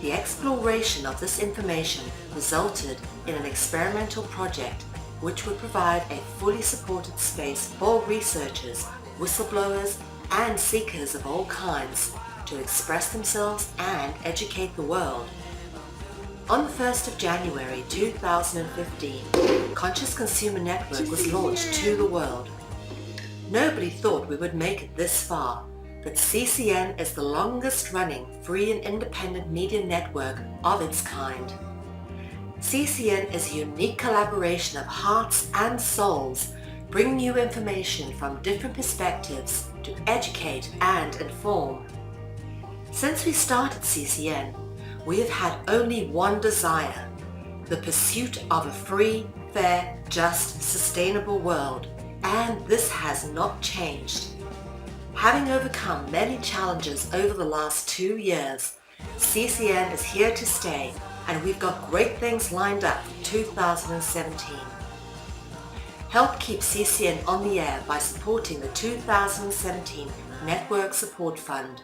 The exploration of this information resulted in an experimental project which would provide a fully supported space for researchers, whistleblowers, and seekers of all kinds to express themselves and educate the world. On the 1st of January 2015, Conscious Consumer Network was launched to the world. Nobody thought we would make it this far, but CCN is the longest running free and independent media network of its kind. CCN is a unique collaboration of hearts and souls, bringing you information from different perspectives to educate and inform. Since we started CCN, we have had only one desire, the pursuit of a free, fair, just, sustainable world, and this has not changed. Having overcome many challenges over the last 2 years, CCN is here to stay, and we've got great things lined up for 2017. Help keep CCN on the air by supporting the 2017 Network Support Fund.